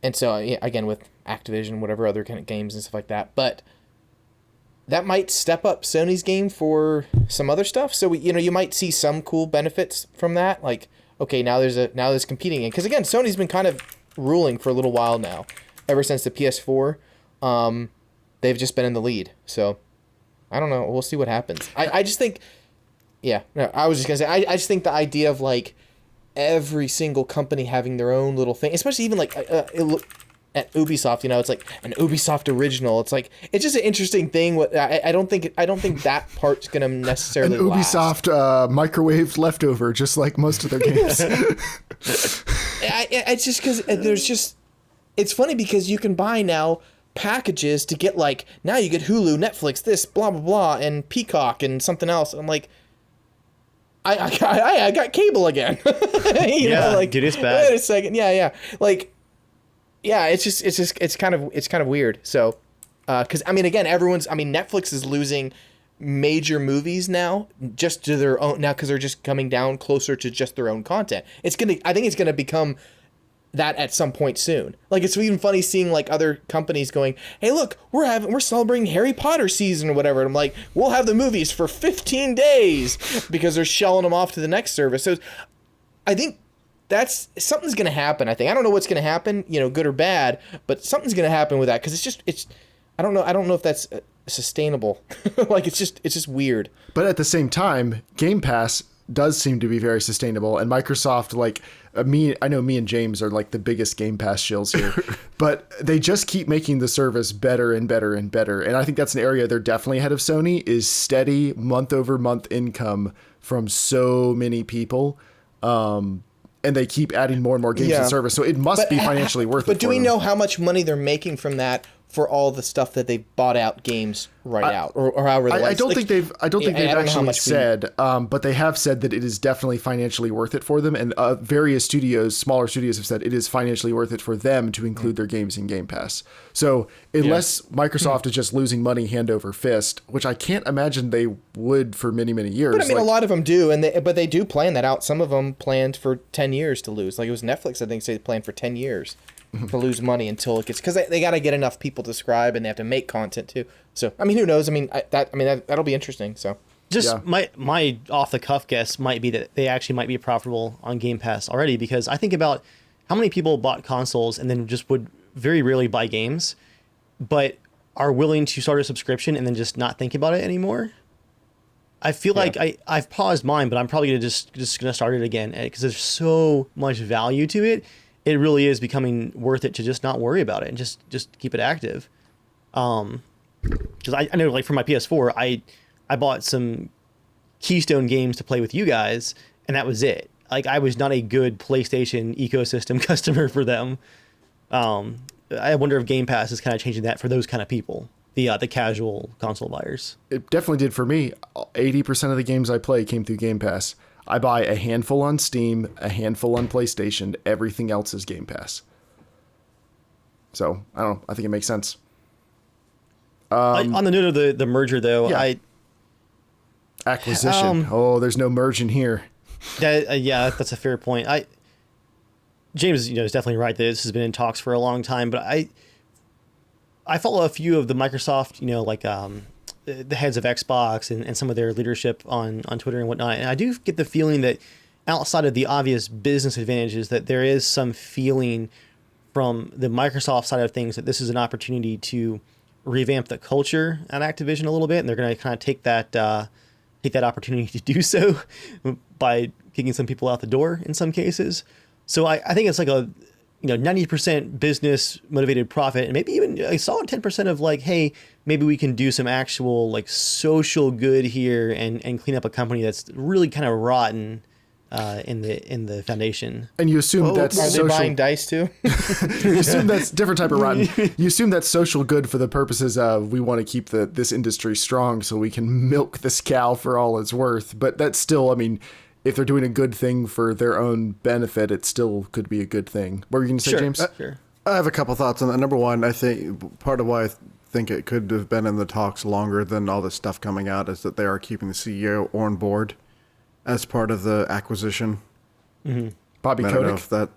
And so, yeah, again, with Activision, whatever other kind of games and stuff like that, but that might step up Sony's game for some other stuff. So you might see some cool benefits from that. Like, okay, now there's competing in, because again, Sony's been kind of ruling for a little while now, ever since the PS4. They've just been in the lead. So I don't know. We'll see what happens. I just think, yeah, no, I was just gonna say, I just think the idea of like every single company having their own little thing, especially even like at Ubisoft, you know, it's like an Ubisoft original. It's like, it's just an interesting thing. I don't think that part's gonna necessarily an Ubisoft microwave leftover, just like most of their games. It's just because it's funny because you can buy now packages to get, like, now you get Hulu, Netflix, this, blah blah blah, and Peacock and something else. I'm like, I got cable again. you know, like, it is bad. Wait a second, yeah, like, yeah, it's kind of weird. So, because I mean, again, Netflix is losing major movies now just to their own now because they're just coming down closer to just their own content. I think it's gonna become that at some point soon. Like, it's even funny seeing like other companies going, hey, look, we're celebrating Harry Potter season or whatever. And I'm like, we'll have the movies for 15 days because they're shelling them off to the next service. So I think something's going to happen. I don't know what's going to happen, you know, good or bad, but something's going to happen with that. Cause I don't know if that's sustainable. Like, it's just weird. But at the same time, Game Pass does seem to be very sustainable, and Microsoft, like, I know me and James are like the biggest Game Pass shills here, but they just keep making the service better and better and better. And I think that's an area they're definitely ahead of Sony, is steady month over month income from so many people. And they keep adding more and more games to the service. So it must be financially worth it. But do we know how much money they're making from that for all the stuff that they've bought out games out, or however? I don't think they've actually said, but they have said that it is definitely financially worth it for them, and various smaller studios have said it is financially worth it for them to include their games in Game Pass. So unless Microsoft is just losing money hand over fist, which I can't imagine they would for many, many years. But I mean, a lot of them do, but they do plan that out. Some of them planned for 10 years to lose. Like, it was Netflix, I think, they planned for 10 years. To lose money until it gets, because they got to get enough people to subscribe, and they have to make content too. So I mean, who knows? I mean, that'll be interesting. So my off the cuff guess might be that they actually might be profitable on Game Pass already, because I think about how many people bought consoles and then just would very rarely buy games, but are willing to start a subscription and then just not think about it anymore. I feel like I've paused mine, but I'm probably just gonna start it again because there's so much value to it. It really is becoming worth it to just not worry about it and just keep it active. Because I know, like, for my PS4, I bought some Keystone games to play with you guys, and that was it. Like, I was not a good PlayStation ecosystem customer for them. I wonder if Game Pass is kind of changing that for those kind of people, the casual console buyers. It definitely did for me. 80% of the games I play came through Game Pass. I buy a handful on Steam, a handful on PlayStation. Everything else is Game Pass. So I don't know. I think it makes sense. On the note of the merger, though, Yeah. Acquisition. There's no merging here. Yeah, that's a fair point. James, is definitely right that this has been in talks for a long time, but I follow a few of the Microsoft, the heads of Xbox and some of their leadership on Twitter and whatnot, and I do get the feeling that outside of the obvious business advantages, that there is some feeling from the Microsoft side of things that this is an opportunity to revamp the culture at Activision a little bit, and they're going to kind of take that opportunity to do so by kicking some people out the door in some cases. So I think it's like a 90% business motivated profit, and maybe even a solid 10% of like, hey, maybe we can do some actual like social good here and clean up a company that's really kind of rotten in the foundation. And you assume that's Are they social. buying dice too? You assume that's different type of rotten. You assume that's social good for the purposes of we want to keep this industry strong so we can milk this cow for all it's worth. But that's still, I mean, if they're doing a good thing for their own benefit, it still could be a good thing. What were you going to say, Sure, James? sure. I have a couple thoughts on that. Number one, I think part of why I think it could have been in the talks longer than all this stuff coming out is that they are keeping the CEO on board as part of the acquisition. Bobby I don't know Kotick? if that,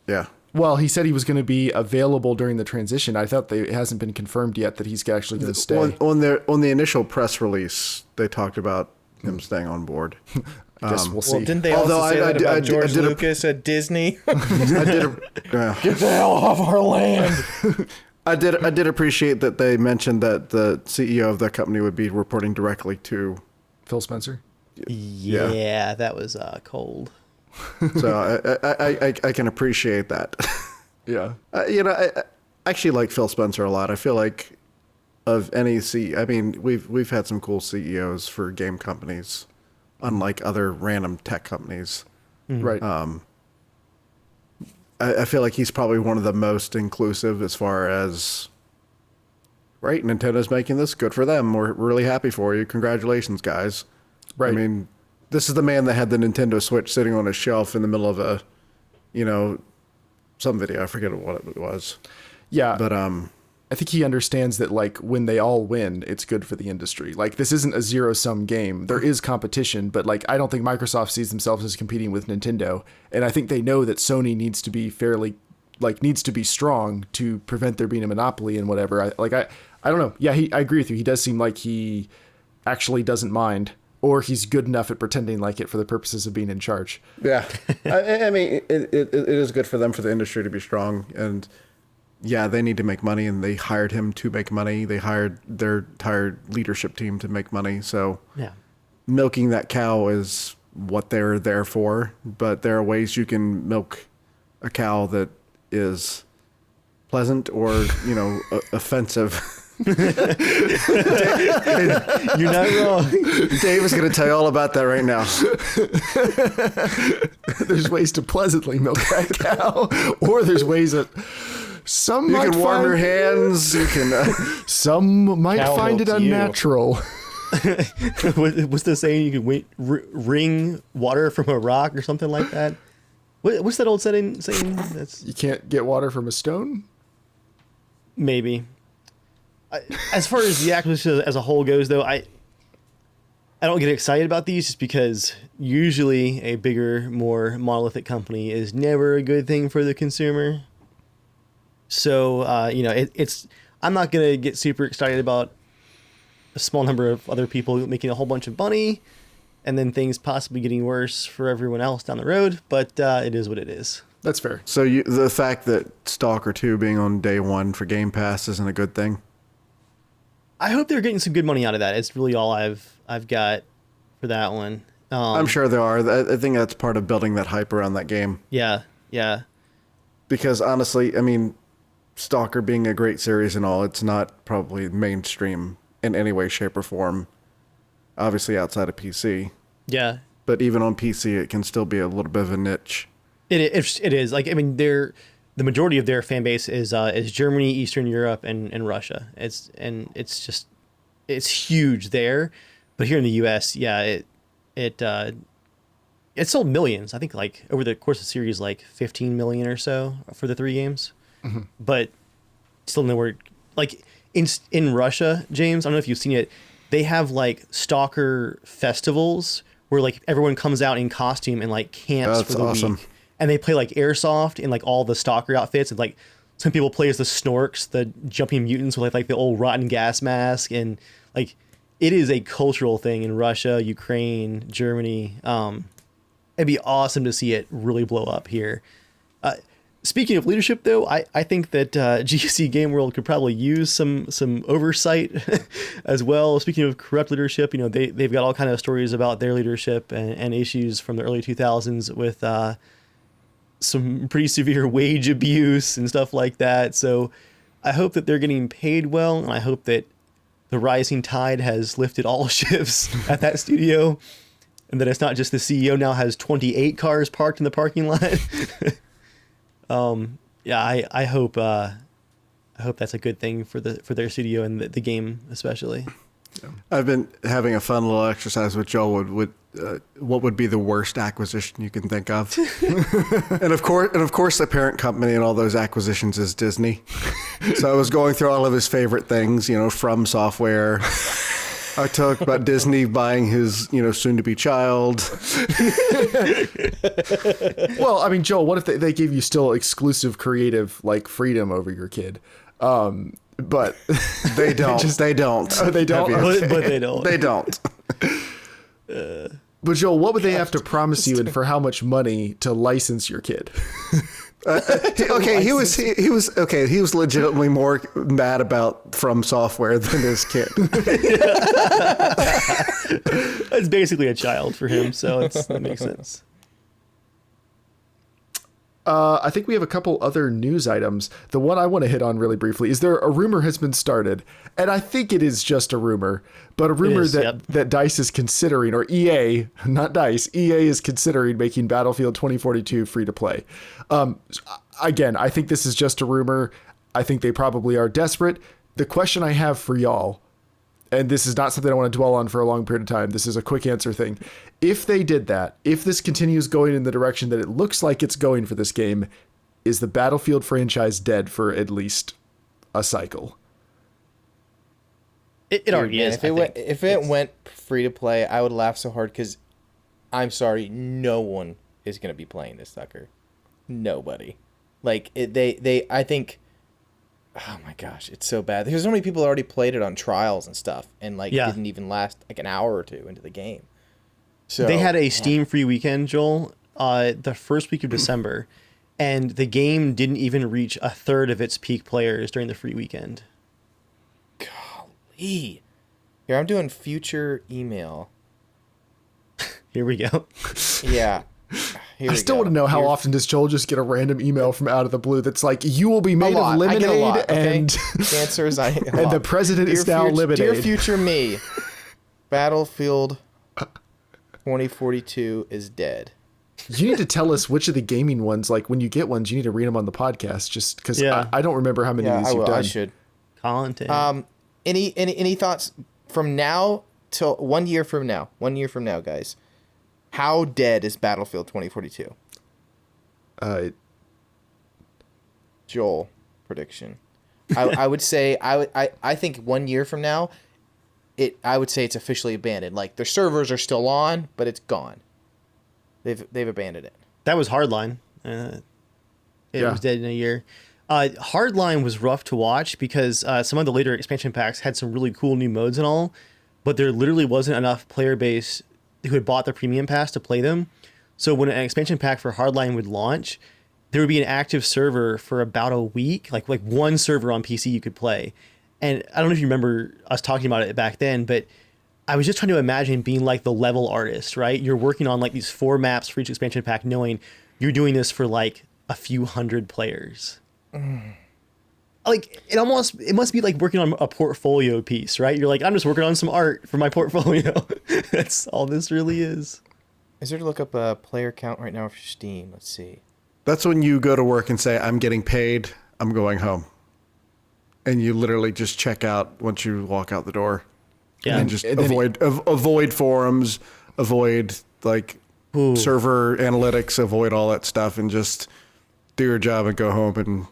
yeah. Well, he said he was going to be available during the transition. I thought it hasn't been confirmed yet that he's actually going to stay. On the initial press release, they talked about him staying on board. I guess we'll see. Well, didn't they Although also say that about George did Lucas at Disney? I did. Get the hell off our land! I did appreciate that they mentioned that the CEO of the company would be reporting directly to. Phil Spencer? Yeah, that was cold. So I can appreciate that. Yeah. I actually like Phil Spencer a lot. I feel like of any I mean, we've had some cool CEOs for game companies, unlike other random tech companies. Right. I feel like he's probably one of the most inclusive as far as, right, Nintendo's making this, good for them. We're really happy for you. Congratulations, guys. Right. I mean, this is the man that had the Nintendo Switch sitting on a shelf in the middle of a, some video. I forget what it was. Yeah. But I think he understands that, like, when they all win, it's good for the industry. Like, this isn't a zero-sum game. There is competition, but, like, I don't think Microsoft sees themselves as competing with Nintendo. And I think they know that Sony needs to be needs to be strong to prevent there being a monopoly and whatever. I don't know. Yeah, I agree with you. He does seem like he actually doesn't mind, or he's good enough at pretending like it for the purposes of being in charge. yeah, I mean, it is good for them, for the industry to be strong. And yeah, they need to make money, and they hired him to make money. They hired their entire leadership team to make money. So Yeah. milking that cow is what they're there for. But there are ways you can milk a cow that is pleasant or, offensive. You're not wrong. Dave is going to tell you all about that right now. There's ways to pleasantly milk that cow, or there's ways that some You might can warm your find, hands. You can. some might Cow find it milk to you. unnatural. What's the saying? You can wring water from a rock or something like that. What's that old saying? That's You can't get water from a stone? maybe. As far as the acquisition as a whole goes, though, I don't get excited about these just because usually a bigger, more monolithic company is never a good thing for the consumer. So, it's I'm not going to get super excited about a small number of other people making a whole bunch of money and then things possibly getting worse for everyone else down the road. But it is what it is. That's fair. So the fact that Stalker 2 being on day one for Game Pass isn't a good thing? I hope they're getting some good money out of that. It's really all I've got for that one. I'm sure there are. I think that's part of building that hype around that game. Yeah. Because honestly, I mean, Stalker being a great series and all, it's not probably mainstream in any way, shape, or form. Obviously outside of PC. Yeah. But even on PC, it can still be a little bit of a niche. It is. Like, I mean, the majority of their fan base is Germany, Eastern Europe, and Russia. It's huge there, but here in the U.S., yeah, it it sold millions. I think like over the course of the series, like 15 million or so for the 3 games. But still nowhere. Like in Russia, James, I don't know if you've seen it. They have like stalker festivals where like everyone comes out in costume and like camps for the week. And they play like airsoft in like all the stalker outfits, and like some people play as the Snorks, the jumping mutants with like the old rotten gas mask, and like it is a cultural thing in Russia, Ukraine, Germany. It'd be awesome to see it really blow up here. Speaking of leadership, though, I think that GC Game World could probably use some oversight as well. Speaking of corrupt leadership, you know, they've got all kind of stories about their leadership and issues from the early 2000s with some pretty severe wage abuse and stuff like that. So I hope that they're getting paid well, and I hope that the rising tide has lifted all ships at that studio, and that it's not just the CEO now has 28 cars parked in the parking lot. I hope that's a good thing for their studio and the game especially. I've been having a fun little exercise with Joel. What would be the worst acquisition you can think of? and of course, the parent company in all those acquisitions is Disney. So I was going through all of his favorite things, you know, From Software. I talked about Disney buying his, you know, soon-to-be child. Well, I mean, Joel, what if they gave you still exclusive creative like freedom over your kid? But they don't. They don't. Oh, they don't. But they don't. They don't. But Joel, what would they have to promise you, and for how much money to license your kid? Okay, he was legitimately more mad about From Software than his kid. It's basically a child for him, so that makes sense. I think we have a couple other news items. The one I want to hit on really briefly is a rumor has been started, and I think it is just a rumor, but a rumor that DICE is considering, or EA, not DICE, EA is considering making Battlefield 2042 free to play. Again, I think this is just a rumor. I think they probably are desperate. The question I have for y'all, and this is not something I want to dwell on for a long period of time, this is a quick answer thing. If they did that, if this continues going in the direction that it looks like it's going for this game, is the Battlefield franchise dead for at least a cycle? It already is. If it went free to play, I would laugh so hard because, I'm sorry, no one is going to be playing this sucker. Nobody. Like, I think... Oh my gosh, it's so bad. There's so many people that already played it on trials and stuff, and like it didn't even last like an hour or two into the game. So they had a Steam free weekend, Joel, the first week of December, and the game didn't even reach a third of its peak players during the free weekend. Golly. Here, I'm doing future email. Here we go. Yeah. I still want to know how often does Joel just get a random email from out of the blue that's like, you will be made of lemonade, and the answer is and the president is now lemonade. Dear future me, Battlefield 2042 is dead. You need to tell us which of the gaming ones, like when you get ones, you need to read them on the podcast, just because I don't remember how many of these you've done. I should. Content. Any thoughts from now till 1 year from now? 1 year from now, guys. How dead is Battlefield 2042? Joel, prediction. I would say I think 1 year from now, I would say it's officially abandoned. Like their servers are still on, but it's gone. They've abandoned it. That was Hardline. It was dead in a year. Hardline was rough to watch because some of the later expansion packs had some really cool new modes and all, but there literally wasn't enough player base who had bought the premium pass to play them. So when an expansion pack for Hardline would launch, there would be an active server for about a week, like one server on PC you could play. And I don't know if you remember us talking about it back then, but I was just trying to imagine being like the level artist, right? You're working on like these 4 maps for each expansion pack, knowing you're doing this for like a few hundred players. Like it must be like working on a portfolio piece, right? You're like, I'm just working on some art for my portfolio. That's all this really is. Is there to look up a player count right now for Steam? Let's see. That's when you go to work and say, I'm getting paid, I'm going home. And you literally just check out once you walk out the door. Yeah. And just avoid forums, avoid like Ooh. server analytics, avoid all that stuff, and just do your job and go home and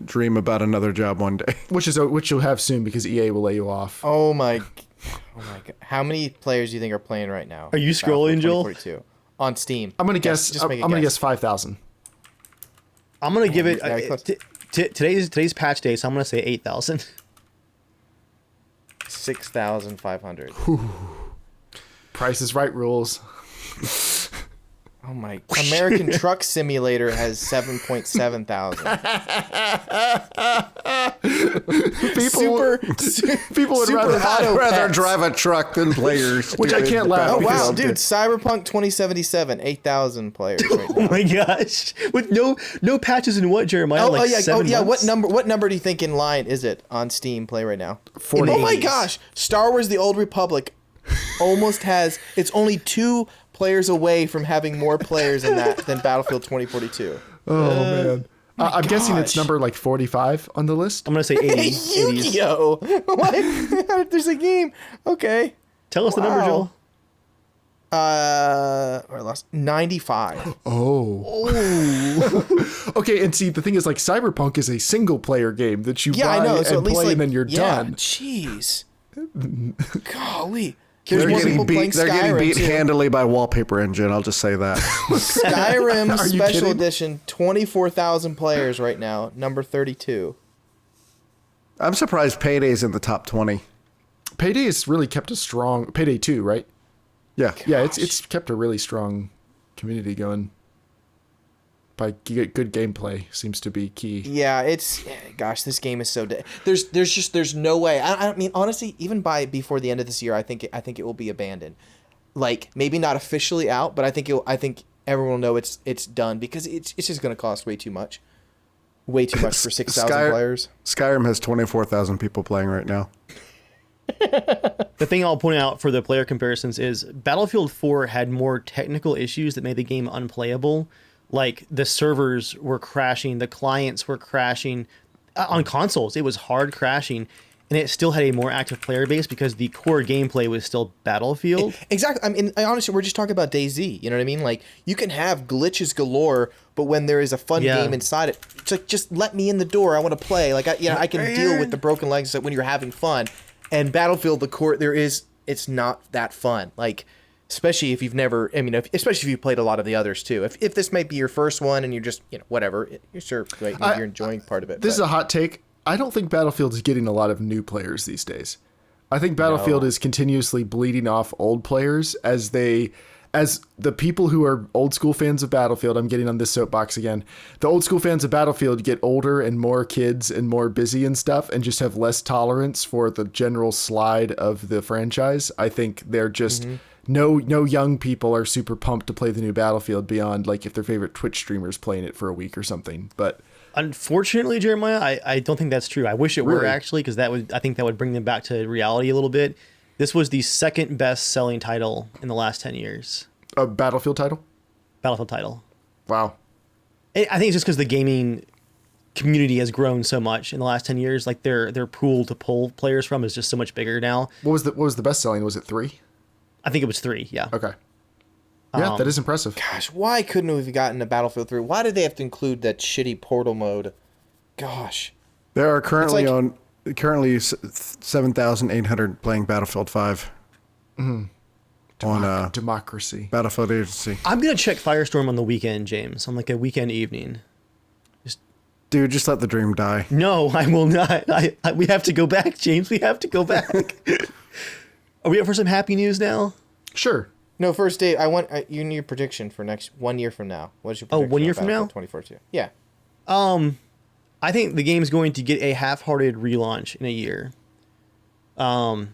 dream about another job one day. Which you'll have soon because EA will lay you off. Oh my god! How many players do you think are playing right now? Are you scrolling, Joel? 2042 on Steam. I'm gonna guess. I'm gonna guess 5,000. I'm gonna give it very close. today's patch day, so I'm gonna say 8,000. 6,500. Price is Right rules. Oh my! American Truck Simulator has 7.7 thousand. People would I'd rather pets. drive a truck than players. Which I can't laugh Oh wow, because- dude! Cyberpunk 2077, 8,000 players right now. Oh my gosh! With no patches in what, Jeremiah? Oh, like yeah. 7 months? What number do you think in line is it on Steam Play right now? 40. Oh my gosh! Star Wars: The Old Republic almost has. It's only 2 players away from having more players than Battlefield 2042. Oh man. I'm guessing it's gosh. number like 45 on the list. I'm gonna say 80. 80s. Yu-Gi-Oh! What? There's a game. Okay. Tell us the number, Wow. Joel. I lost 95. Oh. Okay, and see the thing is like Cyberpunk is a single player game that you Yeah, buy I know. So and at least play like, and then you're yeah, done. Jeez. Golly. They're There's more getting people playing beat. They're getting Skyrim, beat too. handily by Wallpaper Engine. I'll just say that. Skyrim Are you Special kidding? Edition, 24,000 players right now, number 32. I'm surprised Payday's in the top 20. Payday has really kept a strong Payday 2, right? Yeah. Yeah, it's kept a really strong community going. By good gameplay seems to be key. Yeah, gosh, this game is so dead. There's no way. I mean, honestly, even before the end of this year, I think it will be abandoned. Like maybe not officially out, but I think everyone will know it's done because it's just going to cost way too much. Way too much for 6,000 players. Skyrim has 24,000 people playing right now. The thing I'll point out for the player comparisons is Battlefield 4 had more technical issues that made the game unplayable. Like the servers were crashing, the clients were crashing. On consoles, it was hard crashing, and it still had a more active player base because the core gameplay was still Battlefield. Exactly. I mean, honestly, we're just talking about DayZ. You know what I mean? Like, you can have glitches galore, but when there is a fun game inside it, it's like, just let me in the door. I want to play. Like, I can deal with the broken legs when you're having fun. And Battlefield, the core, it's not that fun. Like, especially if you've never, especially if you've played a lot of the others too. If this might be your first one and you're just, whatever, you're sure, right, maybe you're enjoying part of it. This is a hot take. I don't think Battlefield is getting a lot of new players these days. I think Battlefield is continuously bleeding off old players as the people who are old school fans of Battlefield, I'm getting on this soapbox again. The old school fans of Battlefield get older and more kids and more busy and stuff and just have less tolerance for the general slide of the franchise. I think they're just no young people are super pumped to play the new Battlefield beyond like if their favorite Twitch streamer's playing it for a week or something. But Unfortunately, Jeremiah, I don't think that's true. I wish it were Really? actually, because I think that would bring them back to reality a little bit. This was the second best selling title in the last 10 years. a Battlefield title? Battlefield title. Wow. I think it's just because the gaming community has grown so much in the last 10 years. Like their pool to pull players from is just so much bigger now. What was the best selling? Was it 3? I think it was 3. Yeah. Okay. Yeah, that is impressive. Gosh, why couldn't we have gotten a Battlefield 3? Why did they have to include that shitty portal mode? Gosh. There are currently like- 7,800 playing Battlefield 5 on Democracy. Battlefield Agency. I'm going to check Firestorm on the weekend, James, on like a weekend evening. Dude, just let the dream die. No, I will not. We have to go back, James. We have to go back. Are we up for some happy news now? Sure. No, first Dave, you need a prediction for next 1 year from now. What's your prediction? 1 year from now? 2042. Yeah. I think the game's going to get a half-hearted relaunch in a year. I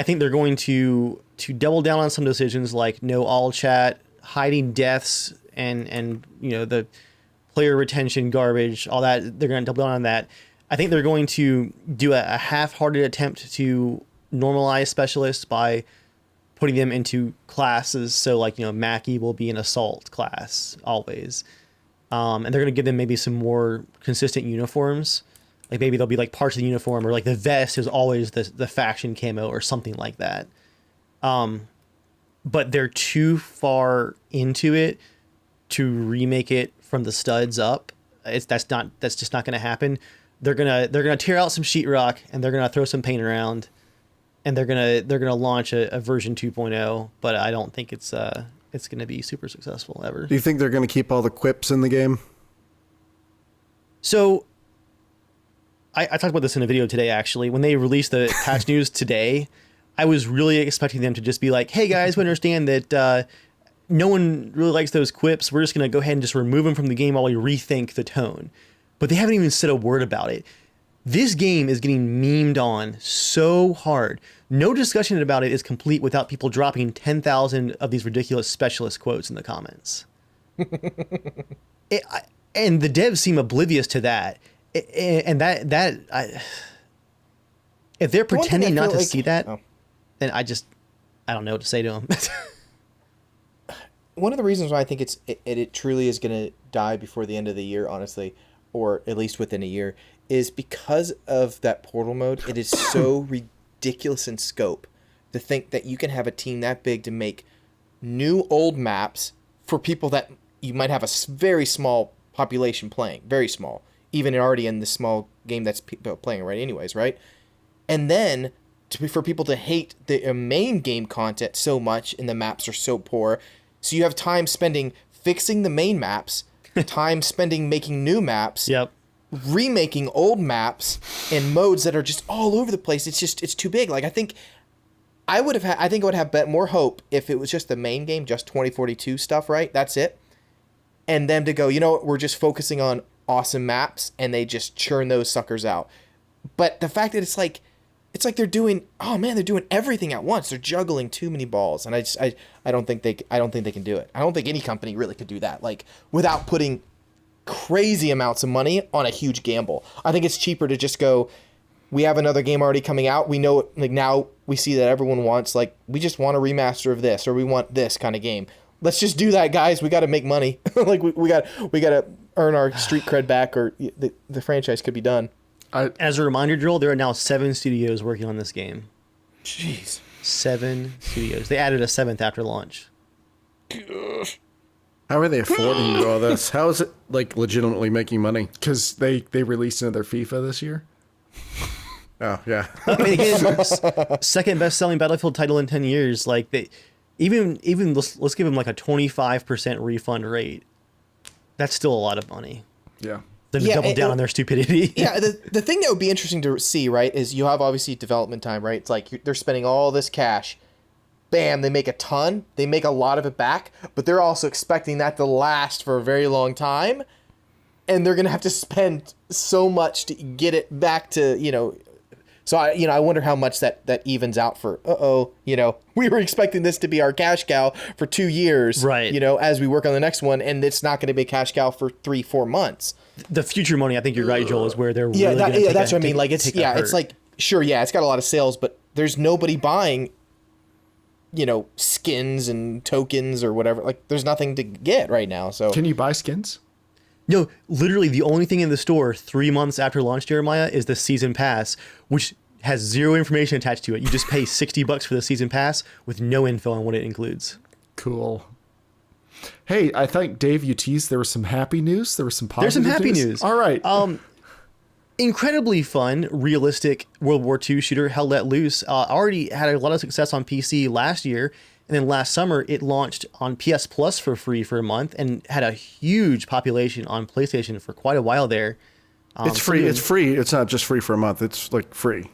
think they're going to double down on some decisions like no all chat, hiding deaths, and the player retention garbage, all that. They're going to double down on that. I think they're going to do a half-hearted attempt to normalize specialists by putting them into classes. So like, Mackie will be an assault class always. And they're going to give them maybe some more consistent uniforms. Like maybe they'll be like parts of the uniform, or like the vest is always the faction camo or something like that. but they're too far into it to remake it from the studs up. That's just not going to happen. They're gonna tear out some sheetrock and they're gonna throw some paint around, and they're gonna launch a version 2.0. But I don't think it's gonna be super successful ever. Do you think they're going to keep all the quips in the game? So I talked about this in a video today, actually. When they released the patch news today, I was really expecting them to just be like, hey guys, we understand that no one really likes those quips. We're just going to go ahead and just remove them from the game while we rethink the tone. But they haven't even said a word about it. This game is getting memed on so hard. No discussion about it is complete without people dropping 10,000 of these ridiculous specialist quotes in the comments. And the devs seem oblivious to that. And if they're pretending not to see that, then I don't know what to say to them. One of the reasons why I think it truly is going to die before the end of the year, honestly, or at least within a year, is because of that portal mode. It is so ridiculous in scope to think that you can have a team that big to make new old maps for people that you might have a very small population playing, very small, even already in the small game that's playing right anyways, right? And then for people to hate the main game content so much and the maps are so poor, so you have time spending fixing the main maps, time spending making new maps, Yep. remaking old maps and modes that are just all over the place. It's too big. Like I think I would have more hope if it was just the main game, just 2042 stuff, right? That's it. And them to go, you know what, we're just focusing on awesome maps, and they just churn those suckers out. But the fact that it's like they're doing everything at once. They're juggling too many balls, and I don't think they can do it. I don't think any company really could do that, like without putting crazy amounts of money on a huge gamble. I think it's cheaper to just go, we have another game already coming out. We know, like now we see that everyone wants, like, we just want a remaster of this, or we want this kind of game. Let's just do that, guys. We got to make money. Like we got to earn our street cred back, or the franchise could be done. As a reminder, Joel, there are now 7 studios working on this game. Jeez. 7 studios. They added a 7th after launch. How are they affording to do all this? How is it like legitimately making money? Because they released another FIFA this year. Oh yeah. I mean, again, second best-selling Battlefield title in 10 years. Like they, even let's give them like a 25% refund rate. That's still a lot of money. Yeah. They've doubled down on their stupidity. Yeah, the thing that would be interesting to see, right, is you have obviously development time, right? It's like they're spending all this cash. Bam, they make a ton. They make a lot of it back, but they're also expecting that to last for a very long time. And they're going to have to spend so much to get it back to, so I wonder how much that evens out for, we were expecting this to be our cash cow for 2 years, right? As we work on the next one, and it's not going to be a cash cow for 3-4 months. The future money, I think you're right, Joel, is where they're really that's what I mean. Like it's like, sure, yeah, it's got a lot of sales, but there's nobody buying, skins and tokens or whatever. Like there's nothing to get right now. So can you buy skins? No, literally the only thing in the store 3 months after launch, Jeremiah, is the season pass, which has zero information attached to it. You just pay $60 for the season pass with no info on what it includes. Cool. Hey, I think, Dave, you teased there was some happy news. There was some positive There's some happy news. All right. Incredibly fun, realistic World War II shooter, Hell Let Loose, already had a lot of success on PC last year. And then last summer, it launched on PS Plus for free for a month and had a huge population on PlayStation for quite a while there. It's free. It's free. It's not just free for a month. It's like free.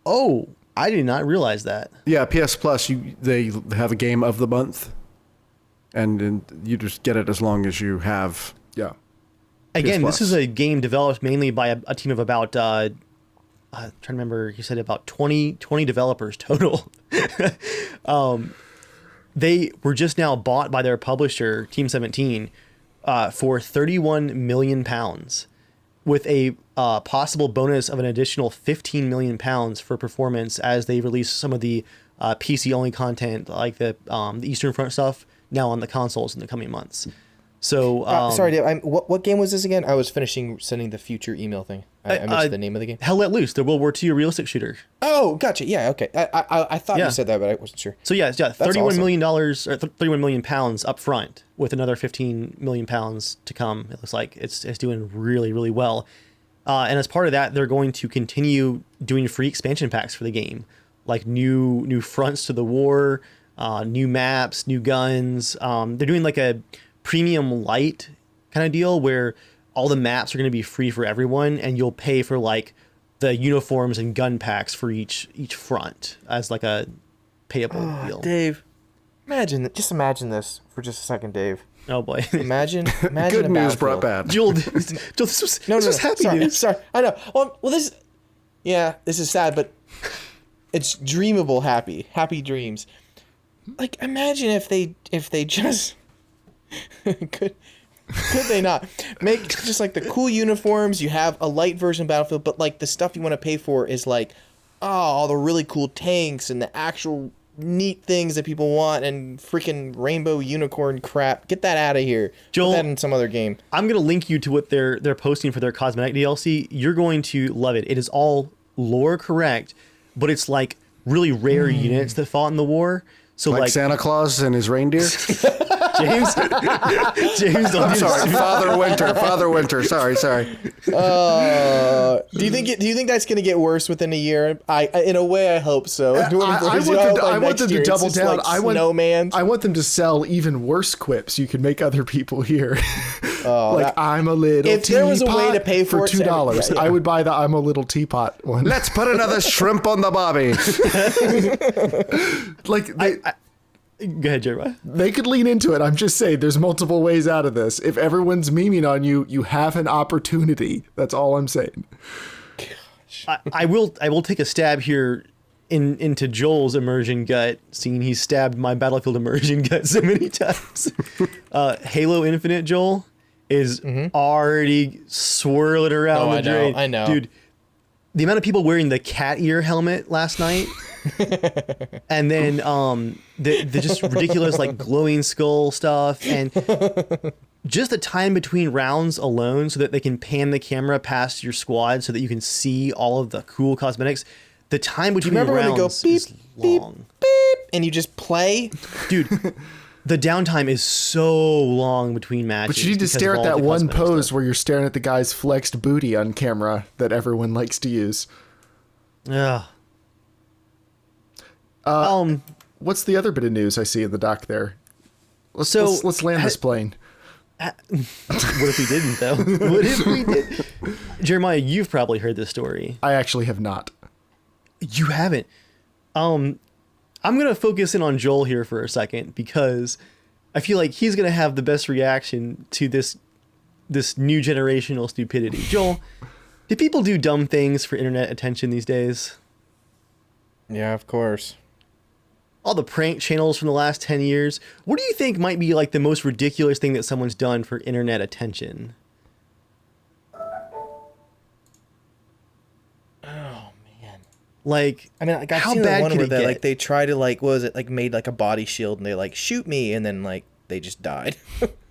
Oh, I did not realize that. Yeah, PS Plus, they have a game of the month, and you just get it as long as you have. Yeah. Again, PS this is a game developed mainly by a team of about, I'm trying to remember, he said about 20 developers total. They were just now bought by their publisher, Team 17, for £31 million, with a possible bonus of an additional £15 million for performance as they release some of the PC-only content, like the Eastern Front stuff, now on the consoles in the coming months. So sorry, Dave. What game was this again? I was finishing sending the future email thing. I missed the name of the game. Hell Let Loose, the World War II realistic shooter. Oh, gotcha. Yeah, okay. I thought Yeah. you said that, but I wasn't sure. So yeah, That's $31 million awesome. or 31 million pounds up front, with another 15 million pounds to come. It looks like it's doing really, really well. And as part of that, they're going to continue doing free expansion packs for the game, like new fronts to the war, new maps, new guns. They're doing like a premium light kind of deal where all the maps are going to be free for everyone, and you'll pay for like the uniforms and gun packs for each front as like a payable deal. Dave, just imagine this for just a second, Dave. Oh boy. Imagine Good a news brought battlefield. bad. Joel, this was happy sorry, news. sorry. I know. Well, this is sad, but it's dreamable happy dreams. Like, imagine if they just could they not make just like the cool uniforms? You have a light version of Battlefield, but like the stuff you want to pay for is like, all the really cool tanks and the actual neat things that people want and freaking rainbow unicorn crap. Get that out of here. Joel, put that in some other game. I'm gonna link you to what they're posting for their cosmetic DLC. You're going to love it. It is all lore correct, but it's like really rare units that fought in the war. So Like like Santa Claus and his reindeer. James, don't I'm do sorry, this. Father Winter. Sorry. Do you think that's gonna get worse within a year? In a way, I hope so. I want them to double down. I want them to sell even worse quips you can make other people hear. I'm a little If there was a way to pay for it, $2, yeah. I would buy the I'm a little teapot one. Let's put another shrimp on the bobby. Like Go ahead, Jeremiah. they could lean into it. I'm just saying, there's multiple ways out of this. If everyone's memeing on you, you have an opportunity. That's all I'm saying. I will take a stab here into Joel's immersion gut, seeing he's stabbed my Battlefield immersion gut so many times. Halo Infinite, Joel, is already swirling around the drain. I know. Dude, the amount of people wearing the cat ear helmet last night, and then the just ridiculous like glowing skull stuff, and just the time between rounds alone, so that they can pan the camera past your squad so that you can see all of the cool cosmetics. The time between remember when they go rounds beep, is long. beep, and you just play? Dude, the downtime is so long between matches. But you need to because stare of at all that the one cosmetic pose stuff. where you're staring at the guy's flexed booty on camera that everyone likes to use. Yeah. What's the other bit of news I see in the doc there? Let's land this plane. What if we didn't, though? What if we did? Jeremiah, you've probably heard this story. I actually have not. You haven't. I'm going to focus in on Joel here for a second, because I feel like he's going to have the best reaction to this new generational stupidity. Joel, do people do dumb things for internet attention these days? Yeah, of course. All the prank channels from the last 10 years. What do you think might be like the most ridiculous thing that someone's done for internet attention? Like, I mean, like, I've how seen the bad one could where it they get? like they try to like, what was it, like made like a body shield and they like shoot me and then like they just died.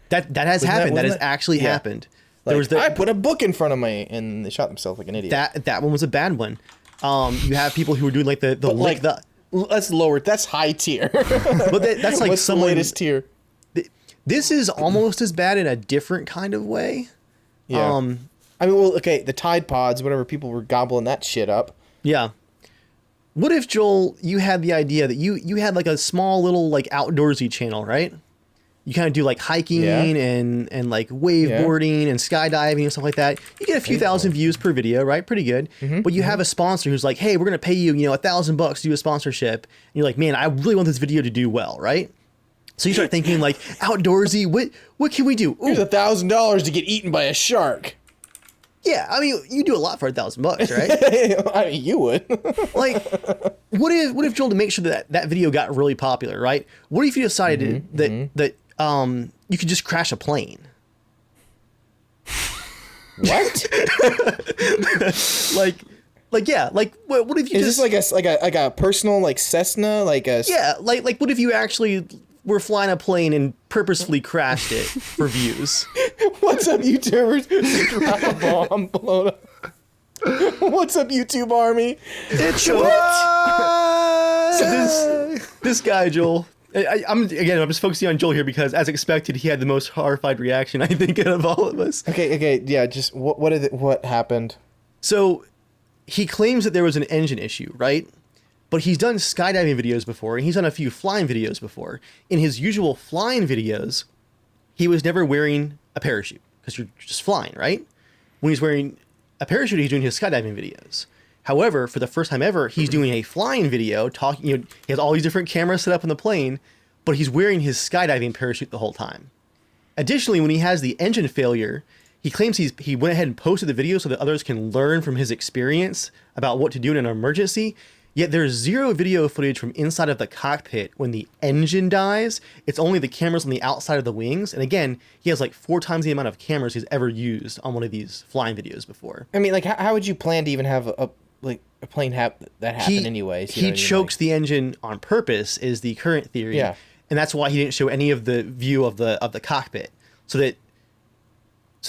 That has happened. That has wasn't that- actually Yeah. happened. Like, There was I put a book in front of me and they shot themselves like an idiot. that one was a bad one. You have people who were doing like the But, lick the, that's lower. That's high tier. but that's like What's the someone. latest tier? This is almost as bad in a different kind of way. Yeah. I mean, well, okay, the Tide Pods, whatever, people were gobbling that shit up. Yeah. What if, Joel, you had the idea that you had like a small little like outdoorsy channel, right? You kind of do like hiking Yeah. and like waveboarding and skydiving and stuff like that. You get a few thousand views per video, right? Pretty good. But you have a sponsor who's like, hey, we're going to pay you, $1,000 to do a sponsorship. And you're like, man, I really want this video to do well, right? So you start thinking like outdoorsy, what can we do? Ooh, Here's $1,000 to get eaten by a shark. yeah, I mean, you do a lot for $1,000, right? I mean, you would. Like, what if Joel, to make sure that video got really popular, right? What if you decided that you could just crash a plane? What? Like yeah, like what if you Is just this like a personal like Cessna, like a yeah, like what if you actually were flying a plane and purposefully crashed it for views. What's up, YouTubers? Drop a bomb, blow it up. What's up, YouTube army? It's so this guy, Joel. I'm just focusing on Joel here because, as expected, he had the most horrified reaction I think out of all of us. Okay, yeah. Just what happened? So, he claims that there was an engine issue, right? But he's done skydiving videos before, and he's done a few flying videos before. In his usual flying videos, he was never wearing a parachute because you're just flying, right? When he's wearing a parachute, he's doing his skydiving videos. However, for the first time ever, he's doing a flying video, talking. He has all these different cameras set up on the plane, but he's wearing his skydiving parachute the whole time. Additionally, when he has the engine failure, he claims he went ahead and posted the video so that others can learn from his experience about what to do in an emergency. Yet there's zero video footage from inside of the cockpit when the engine dies. It's only the cameras on the outside of the wings. And again, he has like 4 times the amount of cameras he's ever used on one of these flying videos before. I mean, like, how would you plan to even have a plane that happen anyways? He chokes the engine on purpose is the current theory. Yeah. And that's why he didn't show any of the view of the cockpit. So that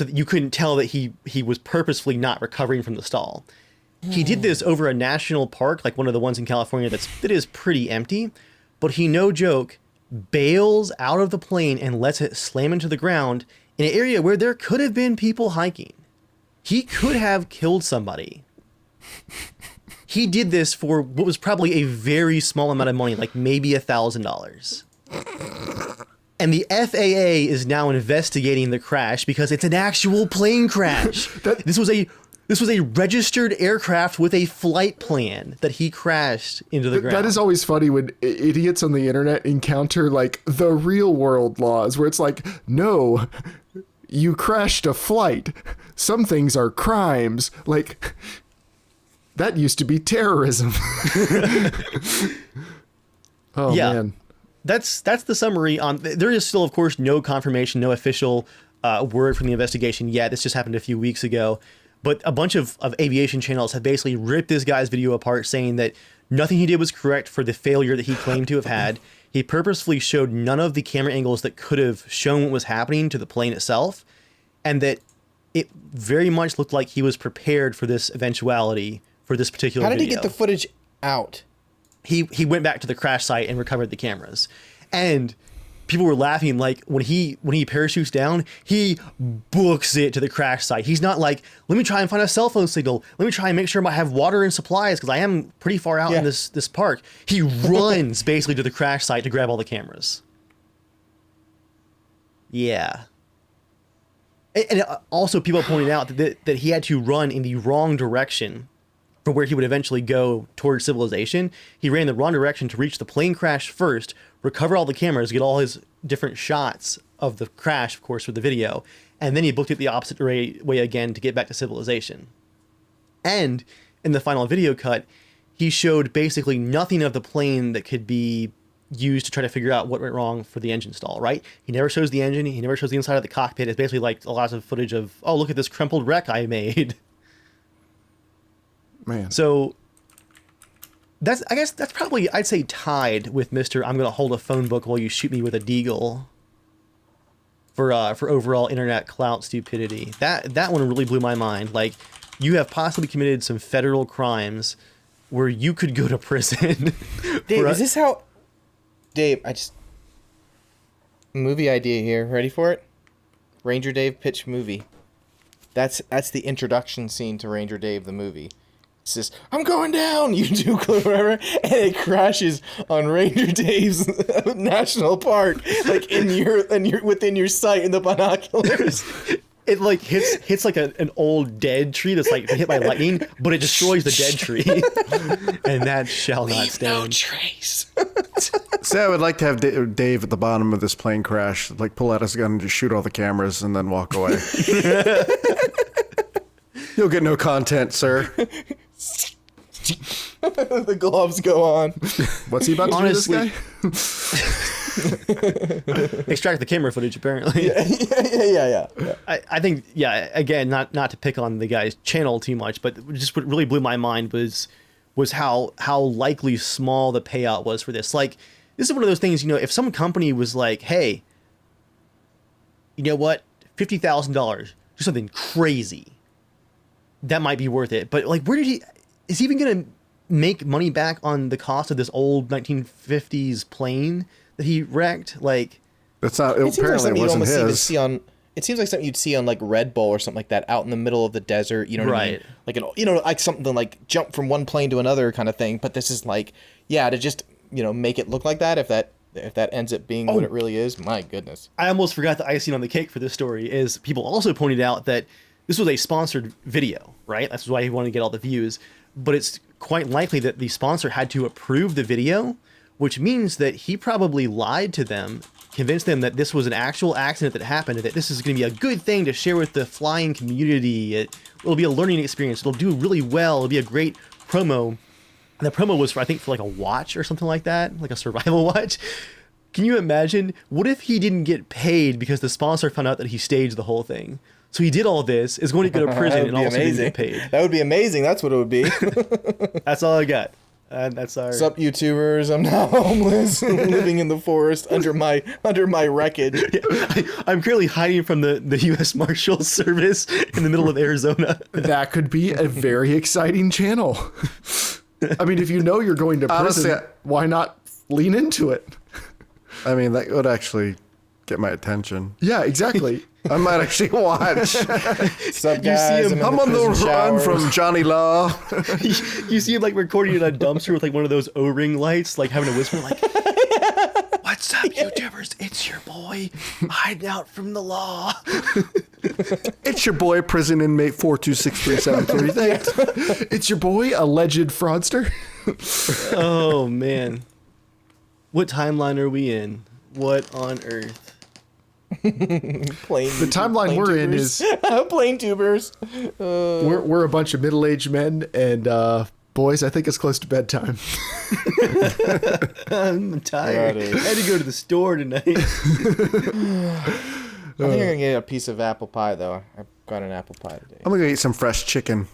you couldn't tell that he was purposefully not recovering from the stall. He did this over a national park, like one of the ones in California that is pretty empty, but he, no joke, bails out of the plane and lets it slam into the ground in an area where there could have been people hiking. He could have killed somebody. He did this for what was probably a very small amount of money, like maybe $1,000. And the FAA is now investigating the crash because it's an actual plane crash. This was a registered aircraft with a flight plan that he crashed into the ground. That is always funny when idiots on the internet encounter like the real world laws where it's like, no, you crashed a flight. Some things are crimes. Like, that used to be terrorism. Oh, yeah, man. That's the summary. There is still, of course, no confirmation, no official word from the investigation yet. This just happened a few weeks ago. But a bunch of aviation channels have basically ripped this guy's video apart, saying that nothing he did was correct for the failure that he claimed to have had. He purposefully showed none of the camera angles that could have shown what was happening to the plane itself, and that it very much looked like he was prepared for this eventuality for this particular video. How did he get the footage out? He went back to the crash site and recovered the cameras. And people were laughing, like, when he parachutes down, he books it to the crash site. He's not like, let me try and find a cell phone signal. Let me try and make sure I have water and supplies because I am pretty far out in this park. He runs basically to the crash site to grab all the cameras. Yeah. And also people pointed out that he had to run in the wrong direction for where he would eventually go towards civilization. He ran the wrong direction to reach the plane crash first, recover all the cameras, get all his different shots of the crash, of course, for the video, and then he booked it the opposite way again to get back to civilization. And in the final video cut, he showed basically nothing of the plane that could be used to try to figure out what went wrong for the engine stall, right? He never shows the engine. He never shows the inside of the cockpit. It's basically like a lot of footage of, oh, look at this crumpled wreck I made. Man. So I guess that's probably, I'd say, tied with Mr. I'm going to hold a phone book while you shoot me with a deagle for overall internet clout stupidity. That one really blew my mind. Like, you have possibly committed some federal crimes where you could go to prison. Dave, is this how... Dave, movie idea here. Ready for it? Ranger Dave pitch movie. That's the introduction scene to Ranger Dave the movie. It says, I'm going down, you do whatever, and it crashes on Ranger Dave's national park, like within your sight in the binoculars. It like hits like an old dead tree that's like hit by lightning, but it destroys the dead tree, and that shall not stand. No trace. See, I would like to have Dave at the bottom of this plane crash, like pull out his gun and just shoot all the cameras and then walk away. You'll get no content, sir. The gloves go on. What's he about to Honestly, do to this guy? Extract the camera footage, apparently. Yeah. I think, again, not to pick on the guy's channel too much, but just what really blew my mind was how likely small the payout was for this. Like, this is one of those things, if some company was like, hey, you know what, $50,000, do something crazy, that might be worth it. But like, is he even going to make money back on the cost of this old 1950s plane that he wrecked? Like, It's not. It apparently like wasn't his. It seems like something you'd see on like Red Bull or something like that, out in the middle of the desert. You know what I mean? Like like something like jump from one plane to another kind of thing. But this is like, to just make it look like that. If that ends up being what it really is, my goodness. I almost forgot the icing on the cake for this story is people also pointed out that this was a sponsored video, right? That's why he wanted to get all the views. But it's quite likely that the sponsor had to approve the video, which means that he probably lied to them, convinced them that this was an actual accident that happened, and that this is going to be a good thing to share with the flying community. It'll be a learning experience. It'll do really well. It'll be a great promo. And the promo was for like a watch or something like that, like a survival watch. Can you imagine? What if he didn't get paid because the sponsor found out that he staged the whole thing? So he did all this, is going to go to prison, and also didn't get paid. That would be amazing. That's what it would be. That's all I got. That's our. Sup, YouTubers? I'm now homeless, living in the forest under my wreckage. I'm currently hiding from the U.S. Marshals Service in the middle of Arizona. That could be a very exciting channel. I mean, if you know you're going to prison, Honestly, why not lean into it? I mean, that would actually get my attention. Yeah, exactly. I might actually watch. Sup, guys? I'm on the run from Johnny Law. You see him like recording in a dumpster with like one of those O-ring lights, like having a whisper like, "What's up, YouTubers? It's your boy hiding out from the law." It's your boy, prison inmate 4263733. It's your boy, alleged fraudster. Oh man, what timeline are we in? What on earth? The timeline we're in is plane tubers. we're a bunch of middle-aged men, and boys, I think it's close to bedtime. I'm tired. I had to go to the store tonight. I think I'm gonna get a piece of apple pie though. I got an apple pie today. I'm gonna go eat some fresh chicken.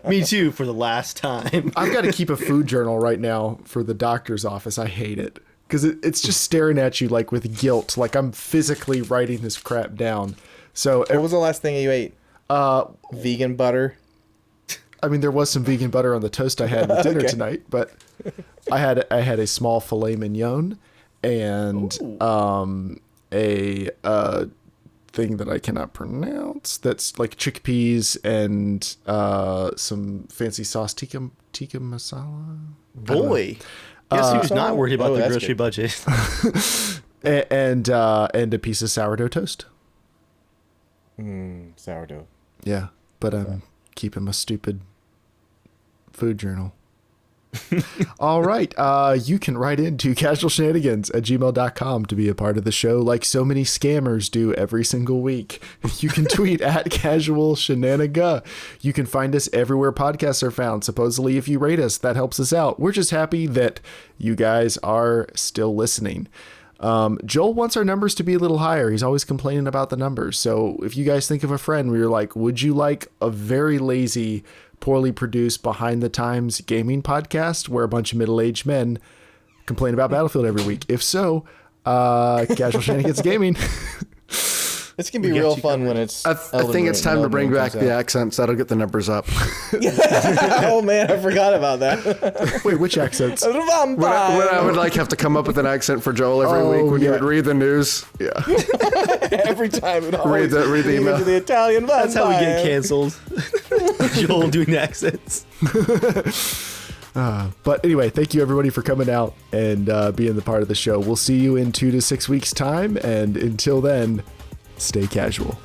Me too, for the last time. I've got to keep a food journal right now for the doctor's office. I hate it because it's just staring at you like with guilt. Like I'm physically writing this crap down. So What was the last thing you ate? Vegan butter. I mean, there was some vegan butter on the toast I had with dinner tonight, but I had a small filet mignon and a thing that I cannot pronounce. That's like chickpeas and some fancy sauce, tikka masala. Boy, guess who's not worried about the grocery budget? and a piece of sourdough toast. Sourdough. Yeah, but I'm keeping my stupid food journal. All right. You can write into casualshenanigans@gmail.com to be a part of the show like so many scammers do every single week. You can tweet at casualshenaniga. You can find us everywhere podcasts are found. Supposedly, if you rate us, that helps us out. We're just happy that you guys are still listening. Joel wants our numbers to be a little higher. He's always complaining about the numbers. So if you guys think of a friend where you're like, would you like a very lazy, poorly produced, behind the times gaming podcast where a bunch of middle-aged men complain about Battlefield every week? If so, Casual Shenanigans Gaming. It's going to be real fun when it's I think it's time to bring back the accents. That'll get the numbers up. Oh, man, I forgot about that. Wait, which accents? When I would like have to come up with an accent for Joel every week when you would read the news. Yeah. Every time. Read the email. To the Italian That's how we get canceled. Joel doing accents. But anyway, thank you everybody for coming out and being the part of the show. We'll see you in 2 to 6 weeks' time. And until then, stay casual.